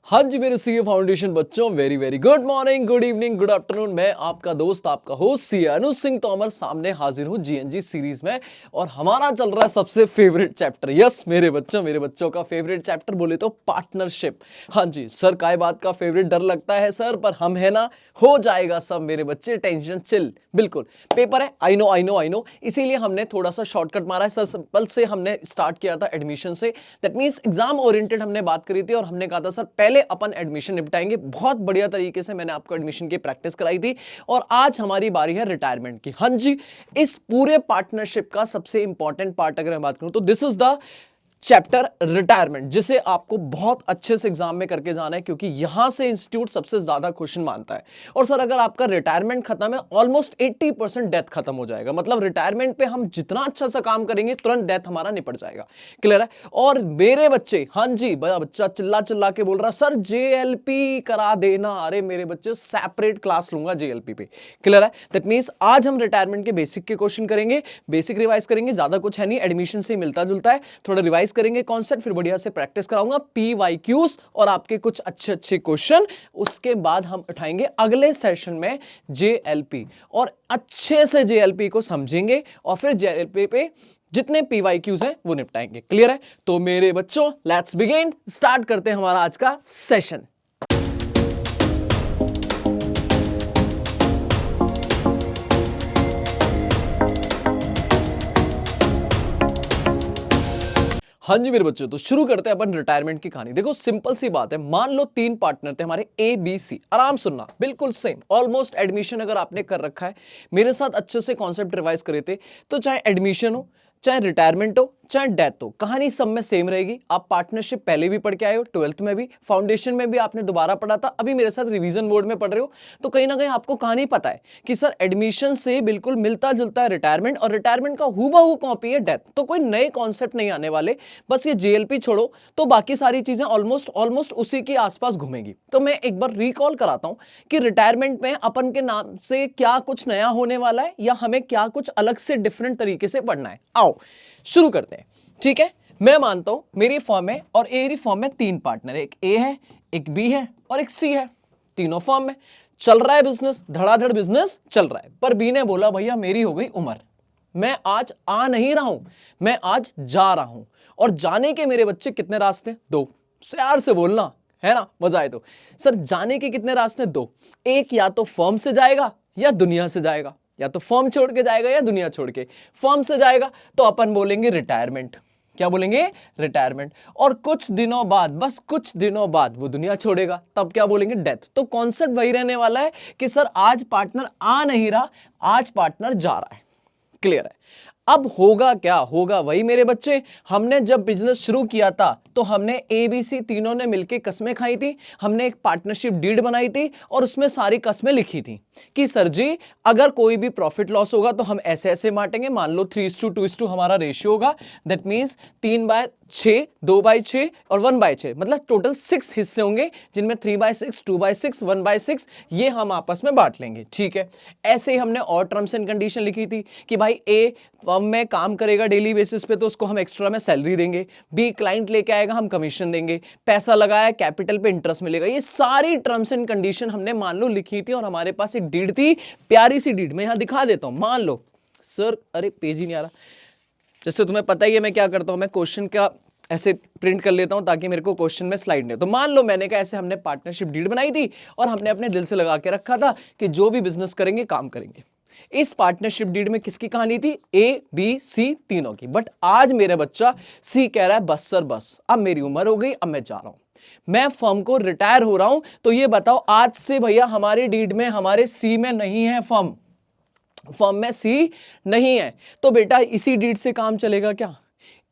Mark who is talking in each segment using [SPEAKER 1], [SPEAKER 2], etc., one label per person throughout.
[SPEAKER 1] हाँ जी मेरे CA foundation बच्चों, very very good morning, good evening, good afternoon. मैं आपका दोस्त, आपका होस्ट सीए अनुज सिंह तोमर सामने हाजिर हूँ जीएनजी सीरीज में। और हमारा चल रहा है सबसे फेवरेट चैप्टर। यस मेरे बच्चों का फेवरेट चैप्टर बोले तो पार्टनरशिप। हाँ जी सर, काय बात का फेवरेट डर लगता है सर, पर हम है ना, हो जाएगा सब मेरे बच्चे, टेंशन चिल। बिल्कुल पेपर है, I know I know I know, इसीलिए हमने थोड़ा सा शॉर्टकट मारा है सर। सिंपल से हमने स्टार्ट किया था एडमिशन से, दैट मींस एग्जाम ओरिएंटेड हमने बात करी थी। और हमने कहा था सर पहले अपन एडमिशन निपटाएंगे। बहुत बढ़िया तरीके से मैंने आपको एडमिशन की प्रैक्टिस कराई थी। और आज हमारी बारी है रिटायरमेंट की। हाँ जी, इस पूरे पार्टनरशिप का सबसे इंपॉर्टेंट पार्ट अगर मैं बात करूं तो this is the chapter retirement, जिसे आपको बहुत अच्छे से एग्जाम में करके जाना है, क्योंकि यहां से इंस्टीट्यूट सबसे ज्यादा क्वेश्चन मानता है। और सर अगर आपका रिटायरमेंट खत्म है, ऑलमोस्ट 80% डेथ खत्म हो जाएगा। मतलब रिटायरमेंट पे हम जितना अच्छा सा काम करेंगे, तुरंत डेथ हमारा निपट जाएगा। क्लियर है? और मेरे बच्चे, हाँ जी बच्चा चिल्ला चिल्ला के बोल रहा सर जेएलपी करा देना। अरे मेरे बच्चे, सेपरेट क्लास लूंगा जेएलपी पे। क्लियर है? दैट मींस आज हम रिटायरमेंट के बेसिक के क्वेश्चन करेंगे, बेसिक रिवाइज करेंगे। ज्यादा कुछ है नहीं, एडमिशन से मिलता जुलता है। थोड़ा रिवाइज करेंगे कॉन्सेप्ट, फिर बढ़िया से प्रैक्टिस कराऊंगा पीवाईक्यूज और आपके कुछ अच्छे अच्छे क्वेश्चन। उसके बाद हम उठाएंगे अगले सेशन में जेएलपी, और अच्छे से जेएलपी को समझेंगे, और फिर जेएलपी पे जितने पीवाईक्यूज हैं वो निपटाएंगे। क्लियर है? तो मेरे बच्चों लेट्स बिगिन, स्टार्ट करते हैं हमारा आज का सेशन। हाँ जी मेरे बच्चों, तो शुरू करते हैं अपन रिटायरमेंट की कहानी। देखो सिंपल सी बात है, मान लो 3 पार्टनर थे हमारे ए बी सी। आराम सुनना, बिल्कुल सेम ऑलमोस्ट एडमिशन अगर आपने कर रखा है, मेरे साथ अच्छे से कॉन्सेप्ट रिवाइज करे थे, तो चाहे एडमिशन हो, चाहे रिटायरमेंट हो, चाहे डेथ हो, कहानी सब में सेम रहेगी। आप पार्टनरशिप पहले भी पढ़ के आए हो, 12th में भी, फाउंडेशन में भी आपने दोबारा पढ़ा था, अभी मेरे साथ रिवीजन मोड में पढ़ रहे हो, तो कहीं ना कहीं आपको कहानी पता है कि सर एडमिशन से बिल्कुल मिलता जुलता है रिटायरमेंट, और रिटायरमेंट का हूबहू कॉपी है डेथ। तो कोई नए कॉन्सेप्ट नहीं आने वाले, बस ये जेएलपी छोड़ो तो बाकी सारी चीजें ऑलमोस्ट उसी के आसपास घूमेगी। तो मैं एक बार रिकॉल कराता हूं कि रिटायरमेंट में अपन के नाम से क्या कुछ नया होने वाला है, या हमें क्या कुछ अलग से डिफरेंट तरीके से पढ़ना है। आओ शुरू करते हैं। ठीक है, मैं मानता हूं मेरी फॉर्म में और मेरी फॉर्म में 3 पार्टनर है, एक ए है, एक बी है और एक सी है। तीनों फॉर्म में चल रहा है बिजनेस, धड़ाधड़ बिजनेस चल रहा है। पर बी ने बोला भैया मेरी हो गई उम्र, मैं आज आ नहीं रहा हूं, मैं आज जा रहा हूं। और जाने के मेरे बच्चे कितने रास्ते? 2। प्यार से बोलना है ना, मजा आए तो। सर जाने के कितने रास्ते? 2। एक या तो फर्म से जाएगा या दुनिया से जाएगा, या तो फर्म छोड़ के जाएगा या दुनिया छोड़ के। फर्म से जाएगा तो अपन बोलेंगे रिटायरमेंट। क्या बोलेंगे? रिटायरमेंट। और कुछ दिनों बाद, बस कुछ दिनों बाद वो दुनिया छोड़ेगा, तब क्या बोलेंगे? डेथ। तो कॉन्सेप्ट वही रहने वाला है कि सर आज पार्टनर आ नहीं रहा, आज पार्टनर जा रहा है। क्लियर है? अब होगा क्या? होगा वही मेरे बच्चे, हमने जब बिजनेस शुरू किया था तो हमने एबीसी तीनों ने मिलकर कस्में खाई थी। हमने एक पार्टनरशिप डीड बनाई थी और उसमें सारी कस्में लिखी थी कि सर जी अगर कोई भी प्रॉफिट लॉस होगा तो हम ऐसे ऐसे बांटेंगे। मान लो 3:2 हमारा रेशियो होगा, दैट मींस 3/6, 2/6 और 1/6, मतलब टोटल 6 हिस्से होंगे, जिनमें 3/6, 2/6, 1/6 ये हम आपस में बांट लेंगे। ठीक है, ऐसे ही हमने और टर्म्स एंड कंडीशन लिखी थी कि भाई ए फर्म में काम करेगा डेली बेसिस पे तो उसको हम एक्स्ट्रा में सैलरी देंगे, बी क्लाइंट लेके आएगा हम कमीशन देंगे, पैसा लगाया कैपिटल पे इंटरेस्ट मिलेगा। ये सारी टर्म्स एंड कंडीशन हमने मान लो लिखी थी, और हमारे पास एक डीड थी, प्यारी सी डीड। मैं यहां दिखा देता हूं। मान लो सर, अरे पेज ही नहीं आ रहा। जैसे तुम्हें पता ही है मैं क्या करता हूं, मैं क्वेश्चन का ऐसे प्रिंट कर लेता हूं ताकि मेरे को क्वेश्चन में स्लाइड नहीं। तो मान लो मैंने कहा ऐसे हमने पार्टनरशिप डीड बनाई थी और हमने अपने दिल से लगा के रखा था कि जो भी बिजनेस करेंगे काम करेंगे। इस पार्टनरशिप डीड में किसकी कहानी थी? ए बी सी तीनों की। बट आज मेरा बच्चा सी कह रहा है बस सर बस, अब मेरी उम्र हो गई, अब मैं जा रहा हूं, मैं फर्म को रिटायर हो रहा हूं। तो ये बताओ आज से भैया हमारे डीड में, हमारे सी में नहीं है फर्म, फर्म में सी नहीं है, तो बेटा इसी डीड से काम चलेगा क्या?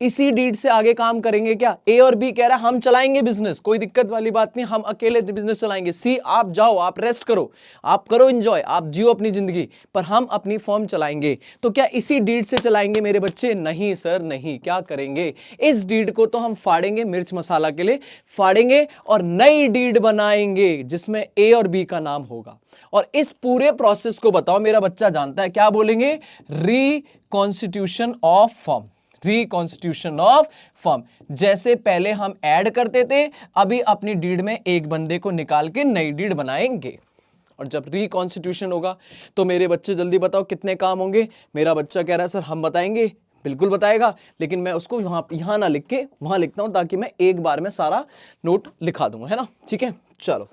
[SPEAKER 1] इसी डीड से आगे काम करेंगे क्या? ए और बी कह रहा है हम चलाएंगे बिजनेस, कोई दिक्कत वाली बात नहीं, हम अकेले बिजनेस चलाएंगे। सी आप जाओ, आप रेस्ट करो, आप करो एंजॉय, आप जियो अपनी जिंदगी, पर हम अपनी फर्म चलाएंगे। तो क्या इसी डीड से चलाएंगे मेरे बच्चे? नहीं सर नहीं। क्या करेंगे? इस डीड को तो हम फाड़ेंगे, मिर्च मसाला के लिए फाड़ेंगे और नई डीड बनाएंगे जिसमें ए और बी का नाम होगा। और इस पूरे प्रोसेस को बताओ मेरा बच्चा जानता है, क्या बोलेंगे? Reconstitution of firm. Reconstitution of firm. जैसे पहले हम ऐड करते थे, अभी अपनी डीड में एक बंदे को निकाल के नई डीड बनाएंगे। और जब रिकॉन्स्टिट्यूशन होगा तो मेरे बच्चे जल्दी बताओ कितने काम होंगे। मेरा बच्चा कह रहा है सर हम बताएंगे, बिल्कुल बताएगा, लेकिन मैं उसको यहां ना लिख के वहां लिखता हूं ताकि मैं एक बार में सारा नोट लिखा दूंगा, है ना। ठीक है, चलो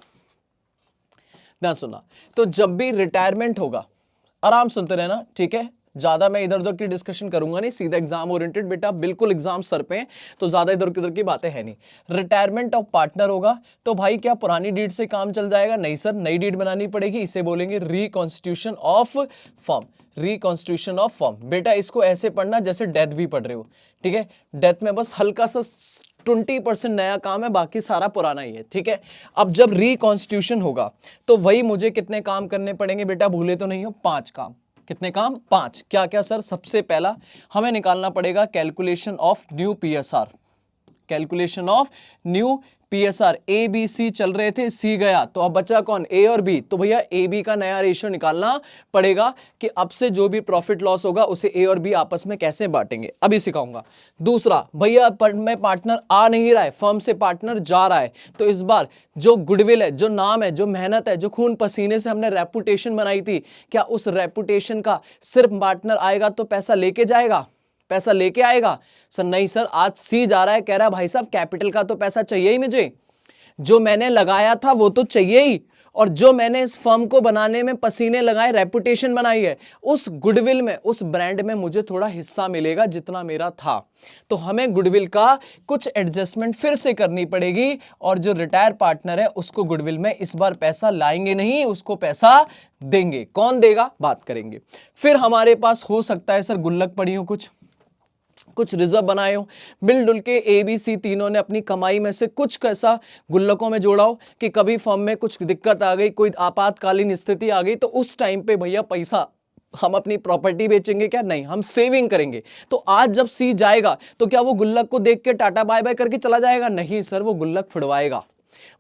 [SPEAKER 1] ध्यान सुनना। तो जब भी रिटायरमेंट होगा, आराम सुनते रहना, ठीक है। ज्यादा मैं इधर उधर की डिस्कशन करूंगा नहीं, सीधा एग्जाम ओरिएंटेड बेटा, बिल्कुल एग्जाम सर पे है, तो ज्यादा इधर उधर की बातें है नहीं। रिटायरमेंट ऑफ पार्टनर होगा तो भाई क्या पुरानी डीड से काम चल जाएगा? नहीं सर, नई डीड बनानी पड़ेगी। इसे बोलेंगे reconstitution of firm. Reconstitution of firm बेटा, इसको ऐसे पढ़ना जैसे डेथ भी पढ़ रहे हो, ठीक है। डेथ में बस हल्का सा 20% नया काम है, बाकी सारा पुराना ही है, ठीक है। अब जब रिकॉन्स्टिट्यूशन होगा तो वही मुझे कितने काम करने पड़ेंगे बेटा, भूले तो नहीं हो? 5 काम। कितने काम? 5। क्या क्या सर? सबसे पहला हमें निकालना पड़ेगा calculation of new PSR. Calculation of new PSR. A B C चल रहे थे, सी गया, तो अब बचा कौन? ए और बी। तो भैया ए बी का नया रेशियो निकालना पड़ेगा कि अब से जो भी प्रॉफिट लॉस होगा उसे ए और बी आपस में कैसे बांटेंगे, अभी सिखाऊंगा। दूसरा, भैया में पार्टनर आ नहीं रहा है, फर्म से पार्टनर जा रहा है, तो इस बार जो गुडविल है, जो नाम है, जो मेहनत है, जो खून पसीने से हमने रेपुटेशन बनाई थी, क्या उस रेपुटेशन का सिर्फ पार्टनर आएगा तो पैसा लेके जाएगा? पैसा लेके आएगा? सर नहीं सर, आज सी जा रहा है, कह रहा है भाई साहब कैपिटल का तो पैसा चाहिए ही मुझे, जो मैंने लगाया था वो तो चाहिए ही, और जो मैंने इस फर्म को बनाने में पसीने लगाए, रेपुटेशन बनाई है, उस गुडविल में, उस ब्रांड में मुझे थोड़ा हिस्सा मिलेगा जितना मेरा था। तो हमें गुडविल का कुछ एडजस्टमेंट फिर से करनी पड़ेगी, और जो रिटायर पार्टनर है उसको गुडविल में इस बार पैसा लाएंगे नहीं, उसको पैसा देंगे। कौन देगा? बात करेंगे। फिर हमारे पास हो सकता है सर गुल्लक पड़ी हो, कुछ रिजर्व बनाए हो, मिलजुल के ए बी सी तीनों ने अपनी कमाई में से कुछ कैसा गुल्लकों में जोड़ा हो कि कभी फर्म में कुछ दिक्कत आ गई, कोई आपातकालीन स्थिति आ गई, तो उस टाइम पे भैया पैसा हम अपनी प्रॉपर्टी बेचेंगे क्या? नहीं, हम सेविंग करेंगे। तो आज जब सी जाएगा तो क्या वो गुल्लक को देख के टाटा बाय बाय करके चला जाएगा? नहीं सर, वो गुल्लक फुड़वाएगा,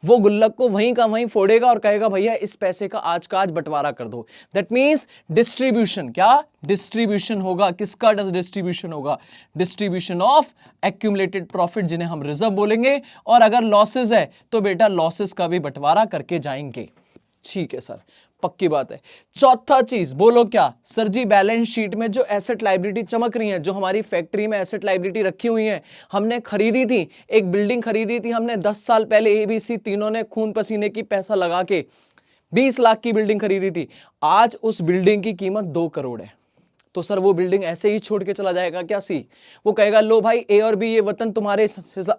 [SPEAKER 1] वो गुल्लक को वहीं का वहीं फोड़ेगा और कहेगा भैया इस पैसे का आज बंटवारा कर दो। That means distribution. क्या डिस्ट्रीब्यूशन होगा? किसका डिस्ट्रीब्यूशन होगा? डिस्ट्रीब्यूशन ऑफ एक्यूमुलेटेड प्रॉफिट, जिन्हें हम रिजर्व बोलेंगे। और अगर लॉसेस है तो बेटा लॉसेस का भी बंटवारा करके जाएंगे। ठीक है सर, पक्की बात है। चौथा चीज बोलो क्या? सर जी बैलेंस शीट में जो एसेट लायबिलिटी चमक रही है, जो हमारी फैक्ट्री में एसेट लायबिलिटी रखी हुई है, हमने खरीदी थी, एक बिल्डिंग खरीदी थी हमने 10 साल पहले, एबीसी तीनों ने खून पसीने की पैसा लगा के 20 लाख की बिल्डिंग खरीदी थी। आज उस बिल्डिंग की कीमत 2 करोड़ है। तो सर वो बिल्डिंग ऐसे ही छोड़ के चला जाएगा क्या सी? वो कहेगा लो भाई ए और बी ये वतन तुम्हारे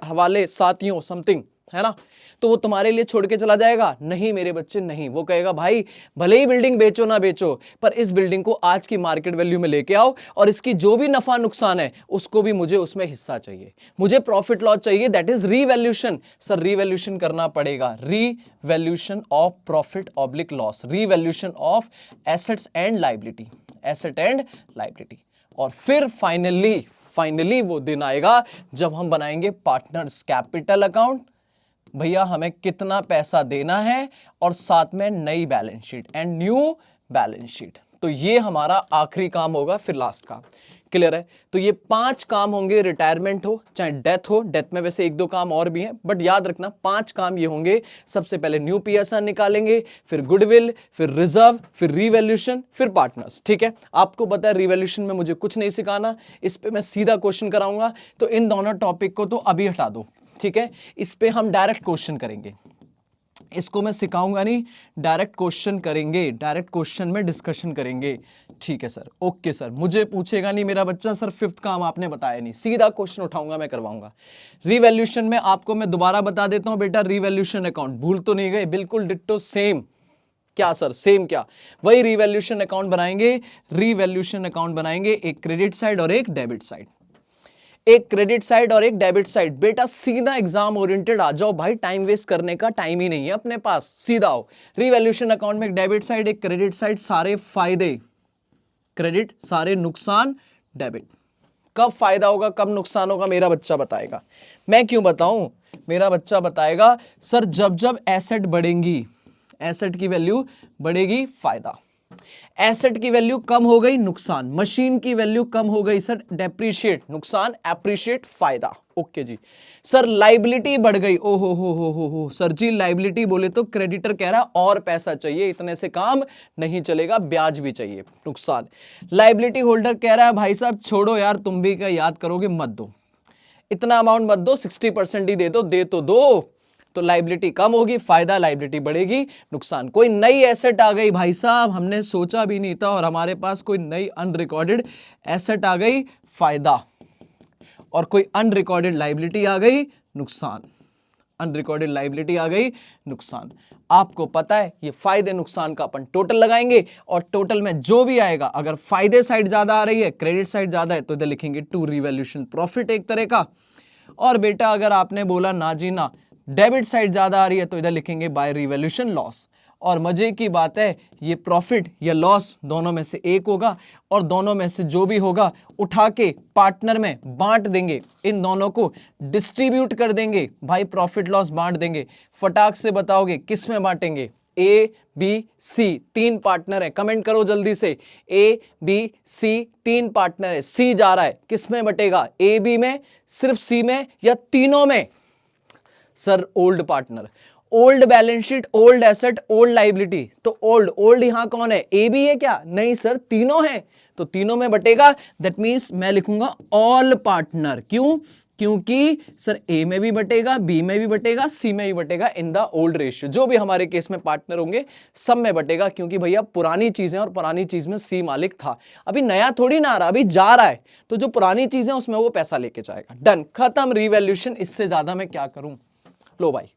[SPEAKER 1] हवाले, साथियों समथिंग, है ना, तो वो तुम्हारे लिए छोड़ के चला जाएगा? नहीं मेरे बच्चे, नहीं। वो कहेगा भाई भले ही बिल्डिंग बेचो ना बेचो, पर इस बिल्डिंग को आज की मार्केट वैल्यू में लेके आओ, और इसकी जो भी नफा नुकसान है उसको भी मुझे उसमें हिस्सा चाहिए, मुझे प्रॉफिट लॉस चाहिए। That is revaluation. Sir revaluation करना पड़ेगा, revaluation of profit oblique loss, revaluation of assets and liability, asset and liability. और फिर फाइनली वो दिन आएगा जब हम बनाएंगे पार्टनर्स कैपिटल अकाउंट। भैया हमें कितना पैसा देना है, और साथ में नई balance sheet and new balance sheet. तो ये हमारा आखिरी काम होगा, फिर लास्ट काम। क्लियर है? तो ये 5 काम होंगे, रिटायरमेंट हो चाहे डेथ हो। डेथ में वैसे 1-2 काम और भी हैं, बट याद रखना 5 काम ये होंगे। सबसे पहले न्यू पीएसआर निकालेंगे, फिर गुडविल, फिर रिजर्व, फिर रीवैल्यूशन, फिर पार्टनर्स। ठीक है, आपको पता है रीवैल्यूशन में मुझे कुछ नहीं सिखाना, इस पे मैं सीधा क्वेश्चन कराऊंगा, तो इन दोनों टॉपिक को तो अभी हटा दो। ठीक है, इस पे हम डायरेक्ट क्वेश्चन करेंगे, इसको मैं सिखाऊंगा नहीं, डायरेक्ट क्वेश्चन करेंगे, डायरेक्ट क्वेश्चन में डिस्कशन करेंगे। ठीक है सर, ओके सर। मुझे पूछेगा नहीं मेरा बच्चा सर 5th काम आपने बताया नहीं, सीधा क्वेश्चन उठाऊंगा, मैं करवाऊंगा। रीवैल्यूशन में आपको मैं दोबारा बता देता हूं बेटा, रीवैल्यूशन अकाउंट भूल तो नहीं गए? बिल्कुल डिट्टो सेम। क्या सर सेम? क्या वही रीवैल्यूशन अकाउंट बनाएंगे, रीवैल्यूशन अकाउंट बनाएंगे, एक क्रेडिट साइड और एक डेबिट साइड, एक क्रेडिट साइड और एक डेबिट साइड। बेटा सीधा एग्जाम ओरिएंटेड आ जाओ भाई, टाइम वेस्ट करने का टाइम ही नहीं है अपने पास, सीधा आओ। रीवैल्यूशन अकाउंट में एक डेबिट साइड, एक क्रेडिट साइड, सारे फायदे क्रेडिट, सारे नुकसान डेबिट। कब फायदा होगा कब नुकसान होगा मेरा बच्चा बताएगा, मैं क्यों बताऊं? मेरा बच्चा बताएगा सर जब जब एसेट बढ़ेंगी, एसेट की वैल्यू बढ़ेगी, फायदा। एसेट की वैल्यू कम हो गई, नुकसान। मशीन की वैल्यू कम हो गई सर, डेप्रिशिएट नुकसान, एप्रिशिएट फायदा। ओके जी। सर लाइबिलिटी बढ़ गई, ओ हो सर जी, लाइबिलिटी बोले तो क्रेडिटर कह रहा है और पैसा चाहिए, इतने से काम नहीं चलेगा, ब्याज भी चाहिए, नुकसान। लाइबिलिटी होल्डर कह रहा है भाई साहब छोड़ो यार, तुम भी क्या याद करोगे, मत दो, इतना अमाउंट मत दो, 60% ही दे दो, दे तो दो। तो लाइबिलिटी कम होगी, फायदा, लाइबिलिटी बढ़ेगी, नुकसान। कोई नई एसेट आ गई भाई साहब, हमने सोचा भी नहीं था और हमारे पास कोई नई अनरिकॉर्डेड एसेट आ गई, फायदा। और कोई अनरिकॉर्डेड लाइबिलिटी आ गई, नुकसान। अनरिकॉर्डेड लाइबिलिटी आ गई, नुकसान। आपको पता है ये फायदे नुकसान का अपन टोटल लगाएंगे और टोटल में जो भी आएगा, अगर फायदे साइड ज्यादा आ रही है, क्रेडिट साइड ज्यादा है, तो इधर लिखेंगे टू रिवैल्यूएशन प्रॉफिट एक तरह का। और बेटा अगर आपने बोला ना जी ना, डेबिट साइड ज्यादा आ रही है, तो इधर लिखेंगे बाय रिवैल्यूएशन लॉस। और मजे की बात है, ये प्रॉफिट या लॉस दोनों में से एक होगा और दोनों में से जो भी होगा उठा के पार्टनर में बांट देंगे, इन दोनों को डिस्ट्रीब्यूट कर देंगे। भाई प्रॉफिट लॉस बांट देंगे। फटाक से बताओगे किस में बांटेंगे? ए बी सी, तीन पार्टनर है, कमेंट करो जल्दी से। ए बी सी तीन पार्टनर है, सी जा रहा है, किस में बटेगा? ए बी में, सिर्फ सी में, या तीनों में? Sir old partner, old balance sheet, old asset, old liability. तो ओल्ड, ओल्ड यहां कौन है? ए बी है क्या? नहीं सर, तीनों है, तो तीनों में बटेगा। दैट मींस मैं लिखूंगा ऑल पार्टनर। क्यों? क्योंकि सर ए में भी बटेगा, बी में भी बटेगा, सी में भी बटेगा, इन द ओल्ड रेशियो। जो भी हमारे केस में पार्टनर होंगे सब में बटेगा, क्योंकि भैया पुरानी चीजें, और पुरानी चीज में सी मालिक था, अभी नया थोड़ी ना आ रहा, अभी जा रहा है, तो जो पुरानी चीजें उसमें वो पैसा लेके जाएगा। डन, खत्म रिवैल्यूएशन। इससे ज्यादा मैं क्या करूं? लो भाई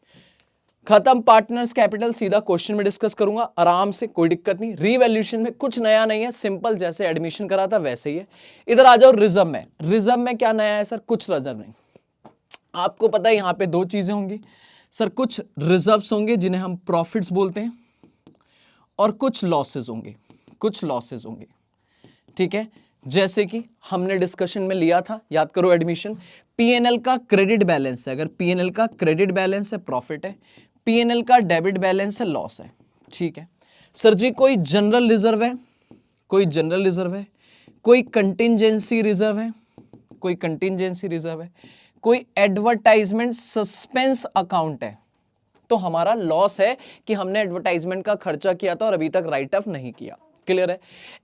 [SPEAKER 1] खत्म। पार्टनर्स कैपिटल सीधा क्वेश्चन में डिस्कस करूंगा आराम से, कोई दिक्कत नहीं। रीवैल्यूएशन में कुछ नया नहीं है, सिंपल जैसे एडमिशन करा था वैसे ही है। इधर आ जाओ रिजर्व में। रिजर्व में क्या नया है सर? कुछ रिजर्व नहीं। आपको पता है यहां पे दो चीजें होंगी सर, कुछ रिजर्व्स होंगे जिन्हें हम प्रॉफिट्स बोलते हैं, और कुछ लॉसेस होंगे, कुछ लॉसेस होंगे, ठीक है। जैसे कि हमने डिस्कशन में लिया था, याद करो एडमिशन, पीएनएल का क्रेडिट बैलेंस है, अगर पीएनएल का क्रेडिट बैलेंस है प्रॉफिट है, पीएनएल का डेबिट बैलेंस है लॉस है, ठीक है। सर जी कोई जनरल रिजर्व है, कोई जनरल रिजर्व है, कोई कंटिंजेंसी रिजर्व है, कोई कंटिंजेंसी रिजर्व है, कोई एडवर्टाइजमेंट सस्पेंस अकाउंट है, तो हमारा लॉस है कि हमने एडवर्टाइजमेंट का खर्चा किया था और अभी तक राइट ऑफ नहीं किया। क्लियर है?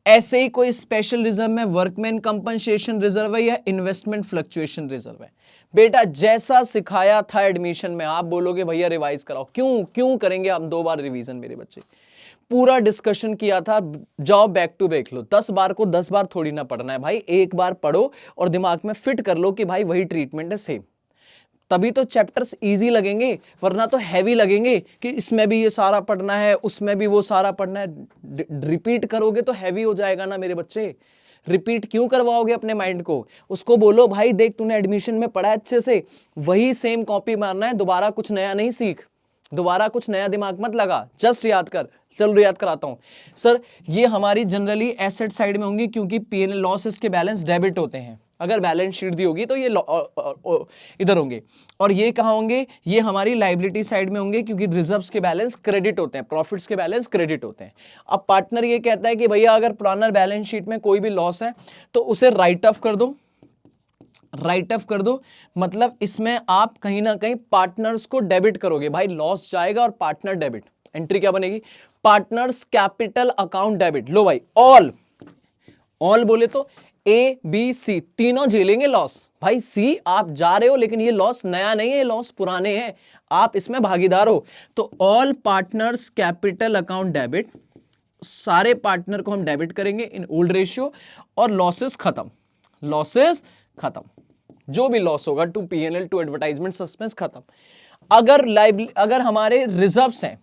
[SPEAKER 1] ऐसे ही कोई स्पेशल रिजर्व में वर्कमैन कंपनसेशन रिजर्व है या इन्वेस्टमेंट फ्लक्चुएशन रिजर्व है। बेटा जैसा सिखाया था एडमिशन में, आप बोलोगे भैया रिवाइज कराओ, क्यों करेंगे हम 2 बार रिवीजन? मेरे बच्चे पूरा डिस्कशन किया था, जाओ बैक टू बैक लो। 10 बार को 10 बार थोड़ी ना पढ़ना है भाई, एक बार पढ़ो और दिमाग में फिट कर लो कि भाई वही ट्रीटमेंट है सेम, तभी तो चैप्टर्स इजी लगेंगे, वरना तो हैवी लगेंगे कि इसमें भी ये सारा पढ़ना है, उसमें भी वो सारा पढ़ना है। रिपीट करोगे तो हैवी हो जाएगा ना मेरे बच्चे। रिपीट क्यों करवाओगे अपने माइंड को? उसको बोलो भाई देख तूने एडमिशन में पढ़ा अच्छे से, वही सेम कॉपी मारना है, दोबारा कुछ नया नहीं सीख, दोबारा कुछ नया दिमाग मत लगा, जस्ट याद कर। चलो याद कराता हूं सर, ये हमारी जनरली एसेट साइड में होंगी, क्योंकि पीएनएल लॉसेस के बैलेंस डेबिट होते हैं, अगर बैलेंस शीट दी होगी तो ये इधर होंगे। और ये कहां होंगे? ये हमारी लाइबिलिटी साइड में होंगे, क्योंकि रिजर्व्स के बैलेंस क्रेडिट होते हैं, प्रॉफिट्स के बैलेंस क्रेडिट होते हैं। अब पार्टनर ये कहता है कि भैया अगर पुराना बैलेंस शीट में कोई भी लॉस है तो उसे राइट ऑफ कर दो, राइट ऑफ कर दो, मतलब इसमें आप कहीं ना कहीं पार्टनर्स को डेबिट करोगे। भाई लॉस जाएगा और पार्टनर डेबिट, एंट्री क्या बनेगी? Partners capital account debit. लो भाई ऑल, ऑल बोले तो ए बी सी तीनों झेलेंगे लॉस। भाई सी आप जा रहे हो, लेकिन ये लॉस नया नहीं है, ये लॉस पुराने हैं, आप इसमें भागीदार हो। तो all partners capital account debit, सारे पार्टनर को हम डेबिट करेंगे इन ओल्ड रेशियो, और लॉसेस खत्म, लॉसेस खत्म, जो भी लॉस होगा to PNL to advertisement suspense खत्म। अगर हमारे रिजर्व्स हैं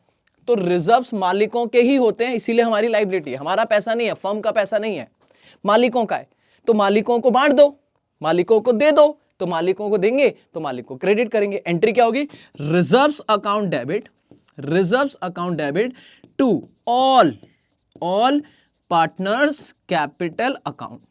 [SPEAKER 1] तो रिजर्व्स मालिकों के ही होते हैं, इसीलिए हमारी लायबिलिटी है, हमारा पैसा नहीं है, फर्म का पैसा नहीं है, मालिकों का है, तो मालिकों को बांट दो, मालिकों को दे दो, तो मालिकों को देंगे तो मालिक को क्रेडिट करेंगे। एंट्री क्या होगी? Reserves account debit, reserves account debit to all partners capital account,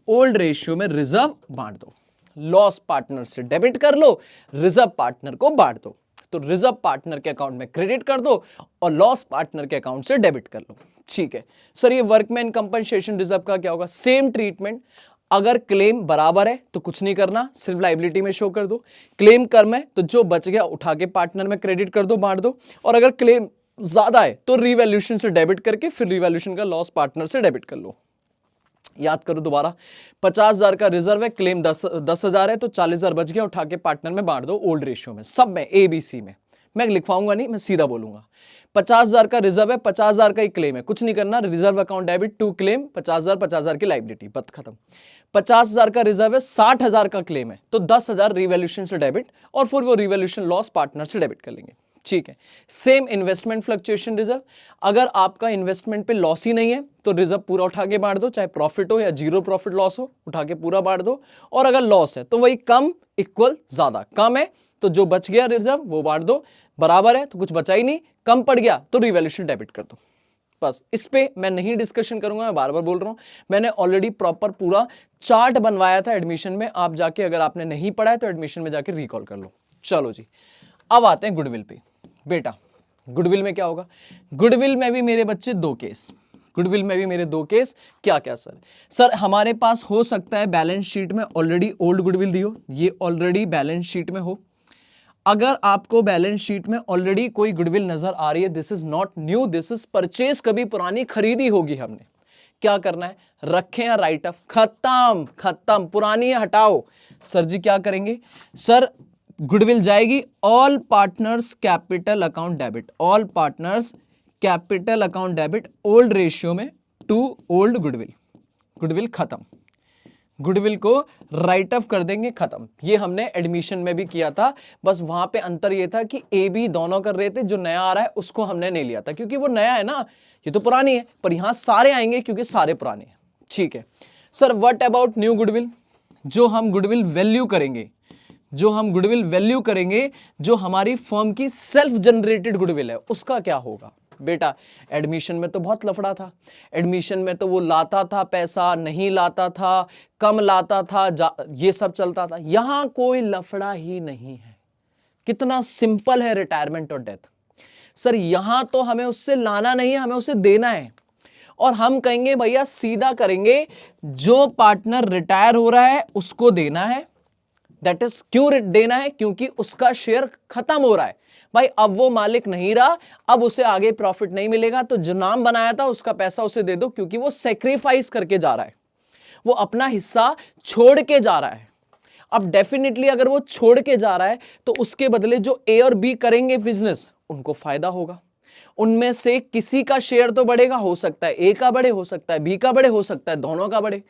[SPEAKER 1] old ratio में रिजर्व बांट दो, लॉस पार्टनर से डेबिट कर लो, रिजर्व पार्टनर को बांट दो, तो रिजर्व पार्टनर के अकाउंट में क्रेडिट कर दो और लॉस पार्टनर के अकाउंट से डेबिट कर लो। ठीक है सर, ये वर्कमैन कंपनसेशन रिजर्व का क्या होगा? Same treatment. अगर क्लेम बराबर है तो कुछ नहीं करना, सिर्फ लाइबिलिटी में शो कर दो। क्लेम कम है तो जो बच गया उठा के पार्टनर में क्रेडिट कर दो, बांट दो। और अगर क्लेम ज्यादा है तो रिवैल्यूएशन से डेबिट करके फिर रिवैल्यूएशन का लॉस पार्टनर से डेबिट कर लो। याद करो दोबारा, 50,000 का रिजर्व है, क्लेम 10,000 है, तो 40,000 बच गया, उठा के पार्टनर में बांट दो ओल्ड रेशियो में, सब में ABC में। मैं लिखवाऊंगा नहीं, मैं सीधा बोलूंगा। 50,000 का रिजर्व है, 50,000 का ही क्लेम है, कुछ नहीं करना, reserve account debit to claim 50,000, 50,000 की लाइबिलिटी, बस खत्म। 50,000 का रिजर्व है, 60,000 का क्लेम है, तो 10,000 रिवैल्यूएशन से डेबिट और फिर वो रिवैल्यूएशन लॉस पार्टनर से डेबिट कर लेंगे। ठीक है, सेम इन्वेस्टमेंट फ्लक्चुएशन रिजर्व। अगर आपका इन्वेस्टमेंट पे लॉस ही नहीं है तो रिजर्व पूरा उठा के बांट दो, चाहे प्रॉफिट हो या जीरो प्रॉफिट लॉस हो, उठा के पूरा बांट दो। और अगर लॉस है तो वही कम इक्वल ज्यादा, कम है तो जो बच गया रिजर्व वो बांट दो, बराबर है तो कुछ बचा ही नहीं, कम पड़ गया तो रिवैल्यूएशन डेबिट कर दो। बस इस पे मैं नहीं डिस्कशन करूंगा, मैं बार बार बोल रहा हूं, मैंने ऑलरेडी प्रॉपर पूरा चार्ट बनवाया था एडमिशन में, आप जाके अगर आपने नहीं पढ़ा है तो एडमिशन में जाके रिकॉल कर लो। चलो जी, अब आते हैं गुडविल पे। बेटा गुडविल में क्या होगा? गुडविल में भी मेरे बच्चे दो केस, गुडविल में भी मेरे दो केस। क्या क्या सर? सर हमारे पास हो सकता है बैलेंस शीट में ऑलरेडी ओल्ड गुडविल दी हो, ये ऑलरेडी बैलेंस शीट में हो। अगर आपको बैलेंस शीट में ऑलरेडी कोई गुडविल नजर आ रही है, this is not new, this is purchase, कभी पुरानी खरीदी होगी हमने, क्या करना है? रखें या राइट ऑफ, खत्म खत्म, पुरानी है हटाओ। सर जी क्या करेंगे? सर गुडविल जाएगी all partners capital account debit, all partners capital account debit old ratio में टू ओल्ड गुडविल, गुडविल खत्म, गुडविल को राइट ऑफ कर देंगे, खत्म। ये हमने एडमिशन में भी किया था, बस वहां पे अंतर ये था कि AB दोनों कर रहे थे, जो नया आ रहा है उसको हमने नहीं लिया था क्योंकि वो नया है ना, ये तो पुरानी है, पर यहां सारे आएंगे क्योंकि सारे पुराने हैं। ठीक है sir, what about new goodwill? जो हम गुडविल वैल्यू करेंगे, जो हम गुडविल वैल्यू करेंगे, जो हमारी फर्म की सेल्फ जनरेटेड गुडविल है, उसका क्या होगा? बेटा एडमिशन में तो बहुत लफड़ा था, एडमिशन में तो वो लाता था पैसा, नहीं लाता था, कम लाता था, ये सब चलता था। यहां कोई लफड़ा ही नहीं है, कितना सिंपल है रिटायरमेंट और डेथ। सर यहां तो हमें उससे लाना नहीं है, हमें उसे देना है। और हम कहेंगे भैया सीधा करेंगे, जो पार्टनर रिटायर हो रहा है उसको देना है। दैट इज क्यों देना है? क्योंकि उसका शेयर खत्म हो रहा है भाई, अब वो मालिक नहीं रहा, अब उसे आगे प्रॉफिट नहीं मिलेगा, तो जो नाम बनाया था उसका पैसा उसे दे दो, क्योंकि वो सेक्रीफाइस करके जा रहा है, वो अपना हिस्सा छोड़ के जा रहा है। अब डेफिनेटली अगर वो छोड़ के जा रहा है तो उसके बदले जो A और B करेंगे बिजनेस, उनको फायदा होगा, उनमें से किसी का शेयर तो बढ़ेगा, हो सकता है A का बढ़े, हो सकता है B का बढ़े, हो सकता है दोनों का बढ़े।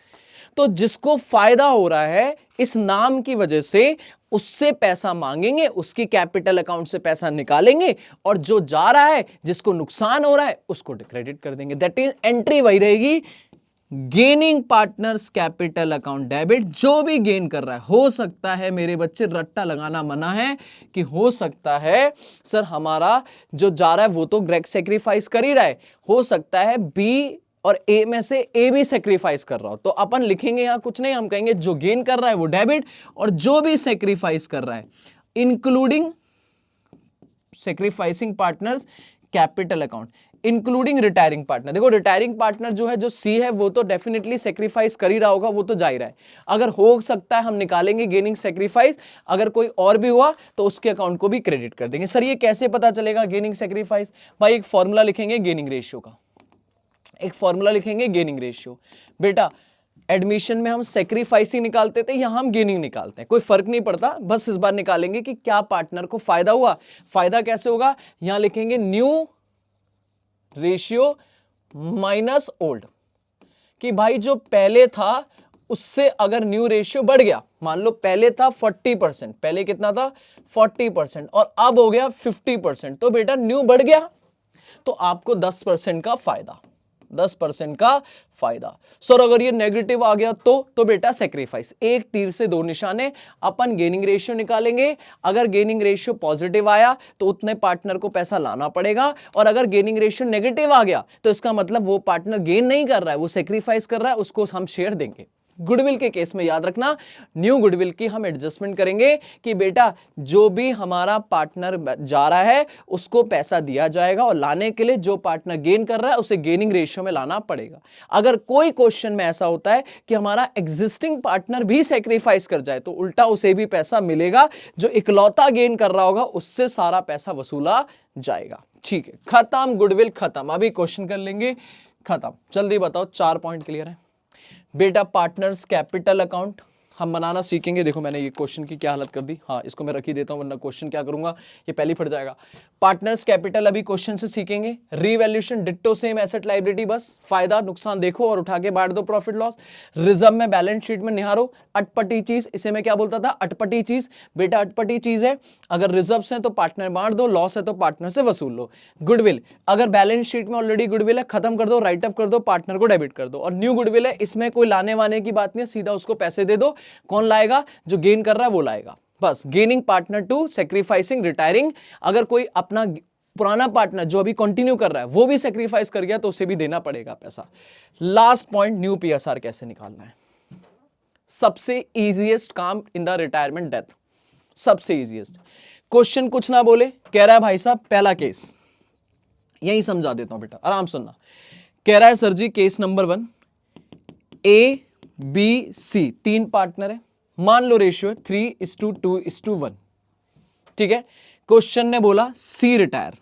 [SPEAKER 1] तो जिसको फायदा हो रहा है इस नाम की वजह से, उससे पैसा मांगेंगे, उसकी कैपिटल अकाउंट से पैसा निकालेंगे, और जो जा रहा है, जिसको नुकसान हो रहा है, उसको क्रेडिट कर देंगे। दैट इज एंट्री वही रहेगी, gaining partners capital account debit. जो भी गेन कर रहा है, हो सकता है मेरे बच्चे, रट्टा लगाना मना है, कि हो सकता है सर हमारा जो जा रहा है वो तो ग्रेक सेक्रीफाइस कर ही रहा है, हो सकता है B और A में से A भी सेक्रीफाइस कर रहा हो, तो अपन लिखेंगे यहां कुछ नहीं, हम कहेंगे जो गेन कर रहा है वो डेबिट, और जो भी सेक्रीफाइस कर रहा है including sacrificing partners capital account, including retiring partner. देखो रिटायरिंग पार्टनर जो है, जो C है, वो तो डेफिनेटली सेक्रीफाइस कर ही रहा होगा, वो तो जा ही रहा है। अगर हो सकता है हम निकालेंगे गेनिंग सेक्रीफाइस, अगर कोई और भी हुआ तो उसके अकाउंट को भी क्रेडिट कर देंगे। सर ये कैसे पता चलेगा गेनिंग सेक्रीफाइस? भाई एक फॉर्मूला लिखेंगे गेनिंग रेशियो का, एक फॉर्मूला लिखेंगे गेनिंग रेशियो। बेटा एडमिशन में हम सेक्रीफाइस ही निकालते थे, यहां हम गेनिंग निकालते हैं, कोई फर्क नहीं पड़ता, बस इस बार निकालेंगे कि क्या पार्टनर को फायदा हुआ। फायदा कैसे होगा? यहां लिखेंगे न्यू रेशियो माइनस ओल्ड, कि भाई जो पहले था उससे अगर न्यू रेशियो बढ़ गया, मान लो पहले था 40%, पहले कितना था 40%, और अब हो गया 50%, तो बेटा न्यू बढ़ गया, तो आपको 10% का फायदा, 10% का फायदा। सर अगर ये नेगेटिव आ गया तो बेटा सेक्रीफाइस। एक तीर से दो निशाने, अपन गेनिंग रेशियो निकालेंगे, अगर गेनिंग रेशियो पॉजिटिव आया तो उतने पार्टनर को पैसा लाना पड़ेगा, और अगर गेनिंग रेशियो नेगेटिव आ गया तो इसका मतलब वो पार्टनर गेन नहीं कर रहा है, वो सेक्रीफाइस कर रहा है, उसको हम शेयर देंगे। गुडविल के केस में याद रखना, न्यू गुडविल की हम एडजस्टमेंट करेंगे कि बेटा जो भी हमारा पार्टनर जा रहा है उसको पैसा दिया जाएगा और लाने के लिए जो पार्टनर गेन कर रहा है उसे गेनिंग रेशियो में लाना पड़ेगा। अगर कोई क्वेश्चन में ऐसा होता है कि हमारा एग्जिस्टिंग पार्टनर भी सेक्रीफाइस कर जाए तो उल्टा उसे भी पैसा मिलेगा, जो इकलौता गेन कर रहा होगा उससे सारा पैसा वसूला जाएगा। ठीक है, खत्म, गुडविल खत्म। अभी क्वेश्चन कर लेंगे, खत्म। जल्दी बताओ, 4 पॉइंट क्लियर है बेटा। पार्टनर्स कैपिटल अकाउंट हम बनाना सीखेंगे। देखो मैंने ये क्वेश्चन की क्या हालत कर दी, हाँ इसको मैं रख ही देता हूं वरना क्वेश्चन क्या करूंगा ये पहले फट जाएगा। पार्टनर्स कैपिटल अभी क्वेश्चन से सीखेंगे। Revaluation ditto same asset liability, बस फायदा नुकसान देखो और उठा के बांट दो प्रॉफिट लॉस। रिजर्व में बैलेंस शीट में निहारो। अटपटी चीज, इसे मैं क्या बोलता था, अटपटी चीज। बेटा अटपटी चीज है, अगर रिजर्व है तो पार्टनर बांट दो, लॉस है तो पार्टनर से वसूल लो। गुडविल, अगर बैलेंस शीट में ऑलरेडी गुडविल है खत्म कर दो, राइट अप कर दो, पार्टनर को डेबिट कर दो। और न्यू गुडविल है, इसमें कोई लाने वाने की बात नहीं है, सीधा उसको पैसे दे दो। कौन लाएगा, जो गेन कर रहा है वो लाएगा। बस gaining partner to sacrificing retiring. अगर कोई अपना पुराना पार्टनर जो अभी कंटिन्यू कर रहा है वो भी सेक्रीफाइस कर गया तो उसे भी देना पड़ेगा पैसा। लास्ट पॉइंट, न्यू पीएसआर कैसे निकालना है। सबसे इजीएस्ट काम इन द रिटायरमेंट डेथ, सबसे इजीएस्ट। क्वेश्चन कुछ ना बोले, कह रहा है भाई साहब पहला केस, यही समझा देता हूं बेटा, आराम सुनना। कह रहा है sir ji case number 1, A B C 3 partner है, मान लो रेशियो है 3:2:1। ठीक है, क्वेश्चन ने बोला C retire,